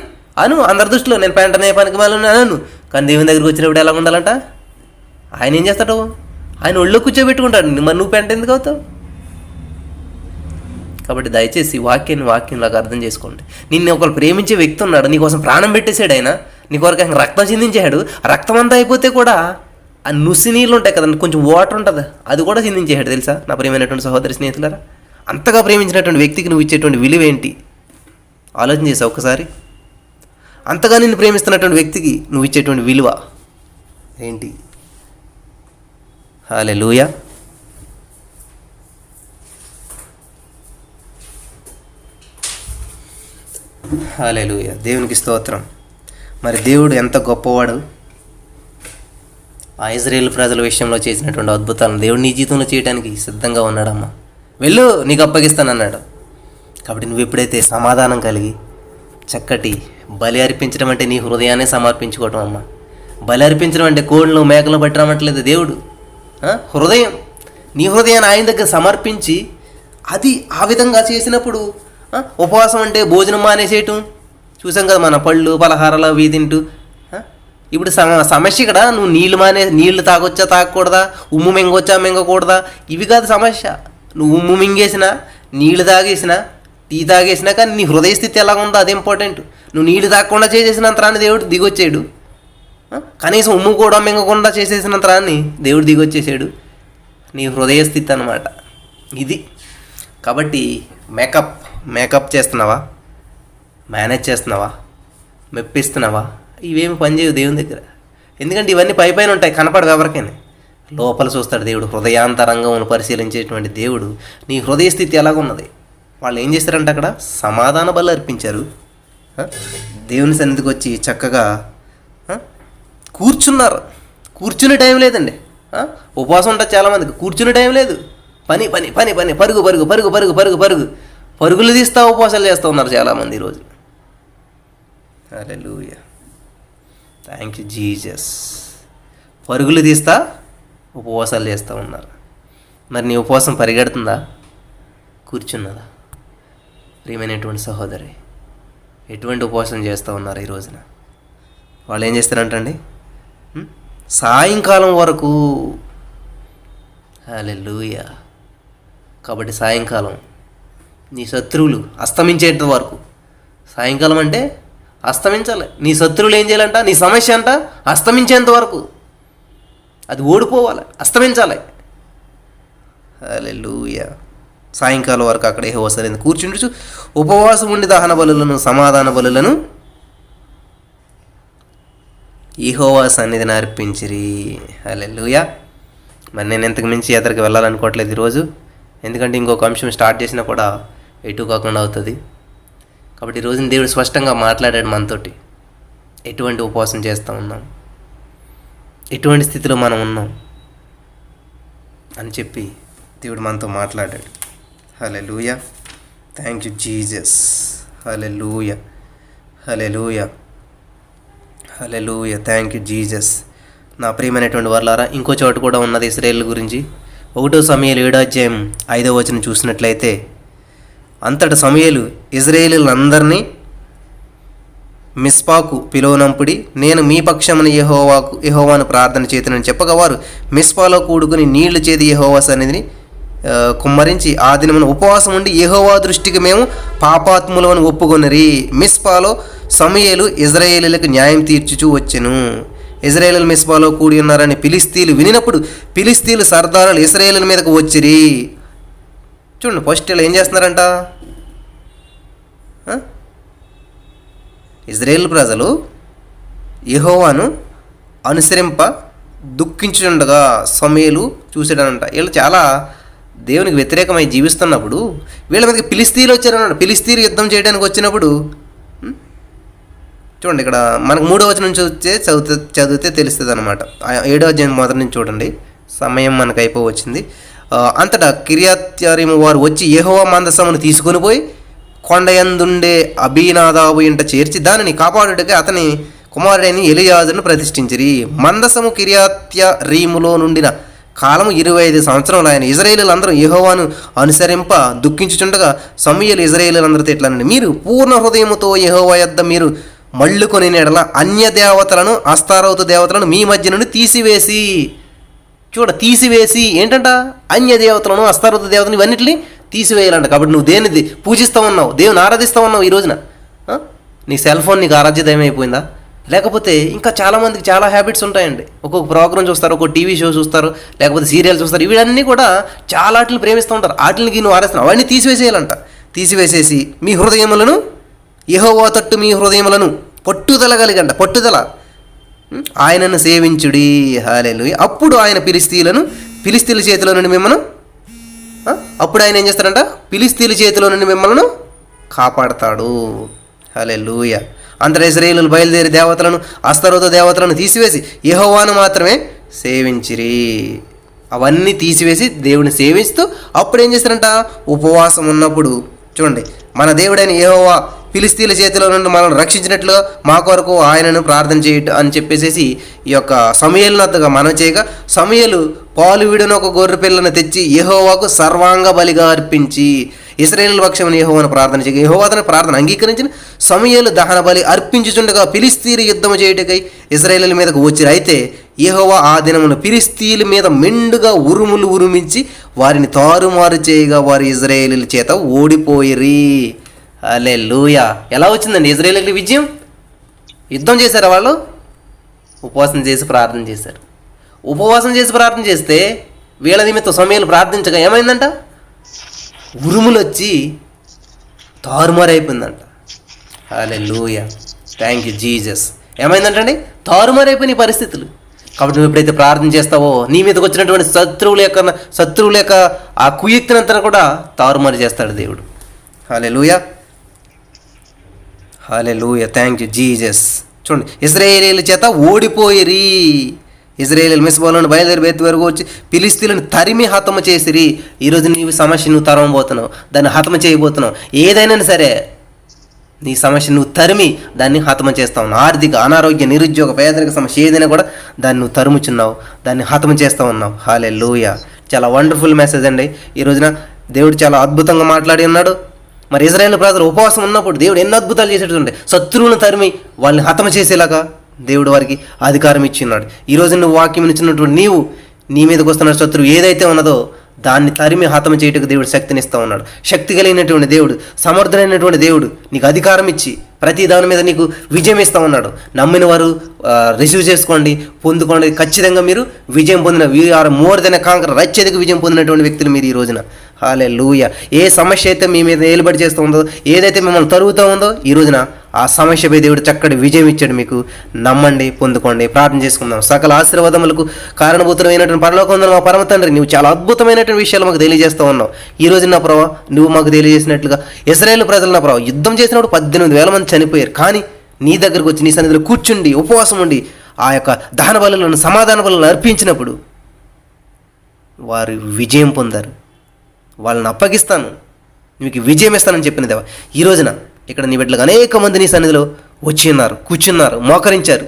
అందరి దృష్టిలో నేను పెంటనే పనికి మళ్ళీ అను. కానీ దేవుని దగ్గరికి వచ్చినప్పుడు ఎలా ఉండాలంట? ఆయన ఏం చేస్తాడు? ఆయన ఒళ్ళో కూర్చోబెట్టుకుంటాడు. మరి నువ్వు పెంట ఎందుకు అవుతావు? కాబట్టి దయచేసి వాక్యంలాగా అర్థం చేసుకోండి. నిన్ను ఒకరు ప్రేమించే వ్యక్తి ఉన్నాడు, నీకోసం ప్రాణం పెట్టేశాడు ఆయన. నీ కొరకు ఆయన రక్తం చిందించాడు. రక్తం అంతా అయిపోతే కూడా ఆ నుసి నీళ్ళు ఉంటాయి కదండి, కొంచెం వాటర్ ఉంటుంది, అది కూడా చిందించేశాడు. తెలుసా నా ప్రియమైనటువంటి సహోదరి స్నేహితులారా? అంతగా ప్రేమించినటువంటి వ్యక్తికి నువ్వు ఇచ్చేటువంటి విలువ ఏంటి ఆలోచన చేసావు ఒకసారి? అంతగా నిన్ను ప్రేమిస్తున్నటువంటి వ్యక్తికి నువ్వు ఇచ్చేటువంటి విలువ ఏంటి? హల్లెలూయా. హల్లెలూయా. దేవునికి స్తోత్రం. మరి దేవుడు ఎంత గొప్పవాడు. ఆ ఇజ్రాయేల్ ప్రజల విషయంలో చేసినటువంటి అద్భుతాలను దేవుడు నీ జీవితంలో చేయడానికి సిద్ధంగా ఉన్నాడమ్మా. వెళ్ళు, నీకు అప్పగిస్తానన్నాడు. కాబట్టి నువ్వు ఎప్పుడైతే సమాధానం కలిగి చక్కటి బలి అర్పించడం అంటే నీ హృదయాన్ని సమర్పించుకోవటం అమ్మా. బలి అర్పించడం అంటే కోళ్ళను మేకలను బట్టి రమ్మట్లేదు దేవుడు. హృదయం, నీ హృదయాన్ని ఆయన దగ్గర సమర్పించి అది ఆ విధంగా చేసినప్పుడు ఉపవాసం అంటే భోజనం మానేసేయటం చూసాం కదా, మన పళ్ళు పలహారాలు అవి తింటూ. ఇప్పుడు సమస్య ఇక్కడ నువ్వు నీళ్లు తాగొచ్చా తాగకూడదా, ఉమ్ము మింగొచ్చా మింగకూడదా, ఇవి కాదు సమస్య. నువ్వు ఉమ్ము మింగేసినా, నీళ్లు తాగేసినా, టీ తాగేసినా, కానీ నీ హృదయ స్థితి ఎలా ఉందో అది ఇంపార్టెంట్. నువ్వు నీళ్లు తాగకుండా చేసేసినంత రాని దేవుడు దిగొచ్చాడు. కనీసం ఉమ్ము కూడా మింగకుండా చేసేసినంత రాని దేవుడు దిగొచ్చేసాడు. నీ హృదయ స్థితి అన్నమాట ఇది. కాబట్టి మేకప్ చేస్తున్నావా, మేనేజ్ చేస్తున్నావా, మెప్పిస్తున్నావా? ఇవేమి పనిచేయవు దేవుని దగ్గర. ఎందుకంటే ఇవన్నీ పైపైన ఉంటాయి, కనపడవు ఎవరికైనా. లోపల చూస్తాడు దేవుడు. హృదయాంతరంగం పరిశీలించేటువంటి దేవుడు నీ హృదయ స్థితి ఎలాగున్నది. వాళ్ళు ఏం చేస్తారంటే అక్కడ సమాధాన బలి అర్పించారు. దేవుని సన్నిధికి వచ్చి చక్కగా కూర్చున్నారు. కూర్చునే టైం లేదండి. ఉపవాసం ఉంటుంది చాలామందికి, కూర్చునే టైం లేదు. పని పని పని పని పరుగు పరుగు పరుగు పరుగు పరుగు పరుగు పరుగులు తీస్తా ఉపవాసాలు చేస్తూ ఉన్నారు చాలామంది ఈరోజు. హల్లెలూయా. Thank you Jesus. పరుగులు తీస్తా ఉపవాసాలు చేస్తూ ఉన్నారు. మరి నీ ఉపవాసం పరిగెడుతుందా, కూర్చున్నదా? ప్రియమైనటువంటి సహోదరి, ఎటువంటి ఉపవాసం చేస్తూ ఉన్నారు ఈ రోజున? వాళ్ళు ఏం చేస్తారంటండి, సాయంకాలం వరకు. హల్లెలూయా. కాబట్టి సాయంకాలం నీ శత్రువులు అస్తమించేంత వరకు. సాయంకాలం అంటే అస్తమించాలి. నీ శత్రువులు ఏం చేయాలంట, నీ సమస్య అంట అస్తమించేంత వరకు అది ఓడిపోవాలి, అస్తమించాలి. హల్లెలూయా. సాయంకాలం వరకు అక్కడ యెహోవా సన్నిధిని కూర్చుంటూ ఉపవాసం ఉండి దహన బలులను సమాధాన బలులను యెహోవా సన్నిధిని అర్పించిరి. హల్లెలూయా. మరి నేను ఇంతకు మించి ఎదరికి వెళ్ళాలనుకోవట్లేదు ఈరోజు. ఎందుకంటే ఇంకొక అంశం స్టార్ట్ చేసినా కూడా ఎటు కాకుండా అవుతుంది. కాబట్టి ఈరోజు దేవుడు స్పష్టంగా మాట్లాడాడు మనతోటి. ఎటువంటి ఉపవాసం చేస్తూ ఉన్నాం, ఎటువంటి స్థితిలో మనం ఉన్నాం అని చెప్పి దేవుడు మనతో మాట్లాడాడు. హల్లెలూయా. Thank you Jesus. హల్లెలూయా. హల్లెలూయా. హల్లెలూయా. Thank you Jesus. నా ప్రియమైనటువంటి వర్లారా, ఇంకో చోటు కూడా ఉన్నది ఇశ్రాయేల్ గురించి. 1 సమూయేలు 7వ అధ్యాయం 5వ వచనం చూసినట్లయితే, అంతటా సమూయేలు ఇశ్రాయేలీయులందరినీ మిస్పాకు పిలువనంపుడి, నేను మీ పక్షమున యెహోవాను ప్రార్థన చేతునని చెప్పగా, వారు మిస్పాలో కూడుకుని నీళ్లు చేది యెహోవా సన్నిధిని కుమ్మరించి ఆ దినమున ఉపవాసం ఉండి యెహోవా దృష్టికి మేము పాపాత్ములమని ఒప్పుకొనిరి. మిస్పాలో సమూయేలు ఇశ్రాయేలీయులకు న్యాయం తీర్చుచూ వచ్చెను. ఇశ్రాయేలీయులు మిస్పాలో కూడి ఉన్నారని ఫిలిష్తీయులు వినినప్పుడు ఫిలిష్తీయులు సర్దారులు ఇశ్రాయేలీయుల మీదకు వచ్చిరి. చూడండి, ఫస్ట్ ఇలా ఏం చేస్తున్నారంట? ఇశ్రాయేలు ప్రజలు యెహోవాను అనుసరింప దుఃఖించుండగా సమూయేలు చూసాడనంట. వీళ్ళు చాలా దేవునికి వ్యతిరేకమై జీవిస్తున్నప్పుడు వీళ్ళ మీదకి ఫిలిష్తీయులు వచ్చారన్నాడు. ఫిలిష్తీయులు యుద్ధం చేయడానికి వచ్చినప్పుడు చూడండి, ఇక్కడ మనకు 3వ వచనం నుంచి చదివితే తెలుస్తుంది అనమాట. 7వ అధ్యాయం మొదటి నుంచి చూడండి, సమయం మనకు అయిపోవచ్చింది. అంతటా కిర్యత్యారీము వారు వచ్చి యెహోవా మందసమును తీసుకొని పోయి కొండయందుండే అబీనాదాబు ఇంట చేర్చి దానిని కాపాడుటకి అతని కుమారుడైన ఎలియాజరును ప్రతిష్ఠించిరి. మందసము కిర్యత్యారీములో నుండిన కాలము 25 సంవత్సరములు. ఆయన ఇశ్రాయేలీయులందరూ యెహోవాను అనుసరింప దుఃఖించుచుండగా సమూయేలు ఇశ్రాయేలీయులందరితో ఇట్లనండి, మీరు పూర్ణ హృదయముతో యెహోవా యొద్ద మీరు మళ్ళుకొని ఎడల అన్య దేవతలను అస్తారోతు దేవతలను మీ మధ్య నుండి తీసివేసి, తీసివేసి ఏంటంట? అన్య దేవతలను అస్తారోతు దేవతలను ఇవన్నిటిని తీసివేయాలంట. కాబట్టి నువ్వు దేన్ని పూజిస్తూ ఉన్నావు, దేవుని ఆరాధిస్తూ ఉన్నావు ఈ రోజున. నీ సెల్ ఫోన్ నీకు ఆరాధ్య దైవం అయిపోయిందా? లేకపోతే ఇంకా చాలామందికి చాలా హ్యాబిట్స్ ఉంటాయండి. ఒక్కొక్క ప్రోగ్రామ్ చూస్తారు, ఒక్కొక్క టీవీ షో చూస్తారు, లేకపోతే సీరియల్ చూస్తారు. ఇవన్నీ కూడా చాలా వాటిని ప్రేమిస్తూ ఉంటారు. వాటికి నువ్వు ఆరాధిస్తున్నావు, అవన్నీ తీసివేసేయాలంట. తీసివేసేసి మీ హృదయములను యెహోవా తట్టు మీ హృదయములను పట్టుదల కలిగంట, పట్టుదల ఆయనను సేవించుడి. హల్లెలూయా. అప్పుడు ఆయన ఫిలిష్తీయుల చేతిలో నుండి మిమ్మల్ని అప్పుడు ఆయన ఏం చేస్తాడంట? ఫిలిష్తీయుల చేతిలో నుండి మిమ్మల్ని కాపాడతాడు. హల్లెలూయా. అంతటా ఇశ్రాయేలీయులు బయలుదేరి దేవతలను అస్తారోతు దేవతలను తీసివేసి యెహోవాను మాత్రమే సేవించిరి. అవన్నీ తీసివేసి దేవుని సేవిస్తూ అప్పుడు ఏం చేస్తారంట? ఉపవాసం ఉన్నప్పుడు చూడండి, మన దేవుడైన యెహోవా ఫిలిష్తీయుల చేతిలో నుండి మనల్ని రక్షించినట్లుగా మా కొరకు ఆయనను ప్రార్థన చేయట అని చెప్పేసి ఈ యొక్క సమూయేలును వద్దగా మనం చేయగా, సమూయేలు పాలు విడిన ఒక గొర్రె పిల్లను తెచ్చి యెహోవాకు సర్వాంగ బలిగా అర్పించి ఇశ్రాయేలు పక్షమున యెహోవాను ప్రార్థన చేయగా యెహోవా అతని ప్రార్థన అంగీకరించిన సమూయేలు దహన బలి అర్పించుచుండగా ఫిలిష్తీయులు యుద్ధము చేయుటకై ఇశ్రాయేలీయుల మీదకు వచ్చిరి. అయితే యెహోవా ఆ దినమున ఫిలిష్తీయుల మీద మెండుగా ఉరుములు ఉరుమించి వారిని తారుమారు చేయగా వారి ఇశ్రాయేలీయుల చేత ఓడిపోయిరి. హల్లెలూయా. ఎలా వచ్చిందండి ఇశ్రాయేలీయులకు విజయం? యుద్ధం చేశారు వాళ్ళు, ఉపవాసం చేసి ప్రార్థన చేశారు. ఉపవాసం చేసి ప్రార్థన చేస్తే వీళ్ళ నిమిత్తం సమూయేలు ప్రార్థించగా ఏమైందంట? ఉరుములు వచ్చి తారుమారైపోయిందంట. హల్లెలూయా. Thank you Jesus. ఏమైందంటండి? తారుమారైపోయిన పరిస్థితులు. కాబట్టి నువ్వు ఎప్పుడైతే ప్రార్థన చేస్తావో నీ మీదకి వచ్చినటువంటి శత్రువుల యొక్క ఆ కుయుక్తినంతా కూడా తారుమారు చేస్తాడు దేవుడు. హల్లెలూయా. హల్లెలూయా. Thank you Jesus. చూడండి, ఇశ్రాయేలీయుల చేత ఓడిపోయిరి. ఇశ్రాయేలీయులు మిస్పాలోని బయలుదేరి బెత్ వరకు వచ్చి ఫిలిష్తీయులను తరిమి హతము చేసిరి. ఈరోజు నీ సమస్య నువ్వు తరమబోతున్నావు, దాన్ని హతమ చేయబోతున్నావు. ఏదైనా సరే నీ సమస్య నువ్వు తరిమి దాన్ని హతమ చేస్తా ఉన్నావు. ఆర్థిక అనారోగ్య నిరుద్యోగ పేదరిక సమస్య ఏదైనా కూడా దాన్ని నువ్వు తరుముచున్నావు, దాన్ని హతమ చేస్తూ ఉన్నావు. హల్లెలూయా. చాలా వండర్ఫుల్ మెసేజ్ అండి. ఈ రోజున దేవుడు చాలా అద్భుతంగా మాట్లాడి ఉన్నాడు. మరి ఇశ్రాయేలు ప్రజలు ఉపవాసం ఉన్నప్పుడు దేవుడు ఎన్నో అద్భుతాలు చేసేటండి. శత్రువులను తరిమి వాళ్ళని హతమ చేసేలాగా దేవుడు వారికి అధికారం ఇచ్చిన్నాడు. ఈరోజు నువ్వు వాక్యం ఇచ్చినటువంటి నీ మీదకి వస్తున్న శత్రువు ఏదైతే ఉన్నదో దాన్ని తరిమి హతమ చేయటకు దేవుడు శక్తినిస్తూ ఉన్నాడు. శక్తి కలిగినటువంటి దేవుడు, సమర్థుడైనటువంటి దేవుడు నీకు అధికారం ఇచ్చి ప్రతి దాని మీద నీకు విజయం ఇస్తూ ఉన్నాడు. నమ్మిన వారు రిసీవ్ చేసుకోండి, పొందుకోండి. ఖచ్చితంగా మీరు విజయం పొందిన వీఆర్ మోర్ దెన్ ఎ కాంకరర్, అత్యధిక విజయం పొందినటువంటి వ్యక్తులు మీరు ఈ రోజున. హల్లెలూయా. ఏ సమస్య అయితే మీ మీద ఏలుబడి చేస్తూ ఉందో, ఏదైతే మిమ్మల్ని తరుగుతూ ఉందో, ఈ రోజున ఆ సమస్యపై దేవుడు చక్కటి విజయం ఇచ్చాడు మీకు. నమ్మండి, పొందుకోండి. ప్రార్థన చేసుకుందాం. సకల ఆశీర్వాదములకు కారణభూతమైనటువంటి పరలోకమందున మా పరమ తండ్రి, నువ్వు చాలా అద్భుతమైనటువంటి విషయాలు మాకు తెలియజేస్తూ ఉన్నావు. ఈ రోజు నా ప్రభావ నువ్వు మాకు తెలియజేసినట్లుగా ఇశ్రాయేలు ప్రజలు నా ప్రభావ యుద్ధం చేసినప్పుడు 18,000 మంది చనిపోయారు. కానీ నీ దగ్గరకు వచ్చి నీ సన్నిధిలో కూర్చుండి ఉపవాసం ఉండి ఆ యొక్క దహన బలులను సమాధాన బలులను అర్పించినప్పుడు వారు విజయం పొందారు. వాళ్ళని అప్పగిస్తాను, మీకు విజయం ఇస్తానని చెప్పిన దేవా, ఈ రోజున ఇక్కడ నీ బిడ్డలకు అనేక మంది నీ సన్నిధిలో వచ్చి ఉన్నారు, కూర్చున్నారు, మోకరించారు.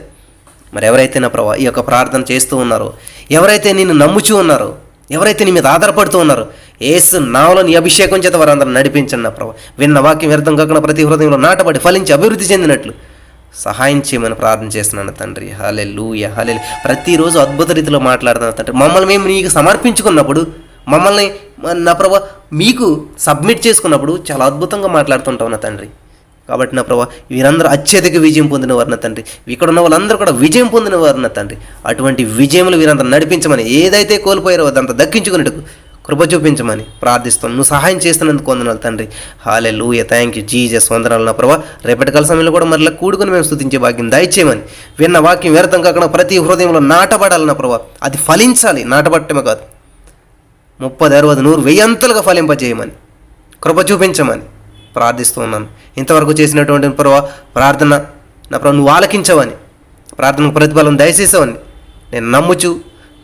మరి ఎవరైతే నా ప్రభా ఈ యొక్క ప్రార్థన చేస్తూ ఉన్నారో, ఎవరైతే నిన్ను నమ్ముచూ ఉన్నారో, ఎవరైతే నీ మీద ఆధారపడుతూ ఉన్నారో, యేసు నామములో నీ అభిషేకం చేత వారందరూ నడిపించండి నా ప్రభా. విన్న వాక్యం వ్యర్థం కాకుండా ప్రతి హృదయంలో నాటబడి ఫలించి అభివృద్ధి చెందినట్లు సహాయం చేయమని ప్రార్థన చేస్తున్నాను తండ్రి. హల్లెలూయా, హల్లెలూయా. ప్రతిరోజు అద్భుత రీతిలో మాట్లాడుతున్నాను తండ్రి. మమ్మల్ని మేము నీకు సమర్పించుకున్నప్పుడు, మమ్మల్ని నా ప్రభా మీకు సబ్మిట్ చేసుకున్నప్పుడు చాలా అద్భుతంగా మాట్లాడుతుంటావు నా తండ్రి. కాబట్టి నా ప్రభా వీరందరూ అత్యధిక విజయం పొందిన వారు నా తండ్రి. ఇక్కడ ఉన్న వాళ్ళందరూ కూడా విజయం పొందిన వారు నా తండ్రి. అటువంటి విజయములు వీరందరూ నడిపించమని, ఏదైతే కోల్పోయారో అదంతా దక్కించుకున్నట్టుకు కృప చూపించమని ప్రార్థిస్తాను. నువ్వు సహాయం చేస్తున్నందుకు వందనాలు తండ్రి. హల్లెలూయా, థ్యాంక్ యూ జీసస్. వందనాలు నా ప్రభా. రేపటి కాల సమయంలో కూడా మరలా కూడుకుని మేము స్తుతించే భాగ్యం దయచేయమని, విన్న వాక్యం వ్యర్థం కాకుండా ప్రతి హృదయంలో నాటబడాలి నా ప్రభా. అది ఫలించాలి, నాటబట్టమే కాదు, 30, 60, 100, 1000 అంతలుగా ఫలింపజేయమని కృప చూపించమని ప్రార్థిస్తూ ఉన్నాను. ఇంతవరకు చేసినటువంటి ప్రభా ప్రార్థన నా ప్రభు నువ్వు ఆలకించవని, ప్రార్థనకు ప్రతిఫలం దయచేసావని నేను నమ్ముచు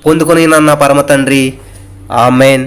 పొందుకొని నా పరమ తండ్రి. ఆమెన్.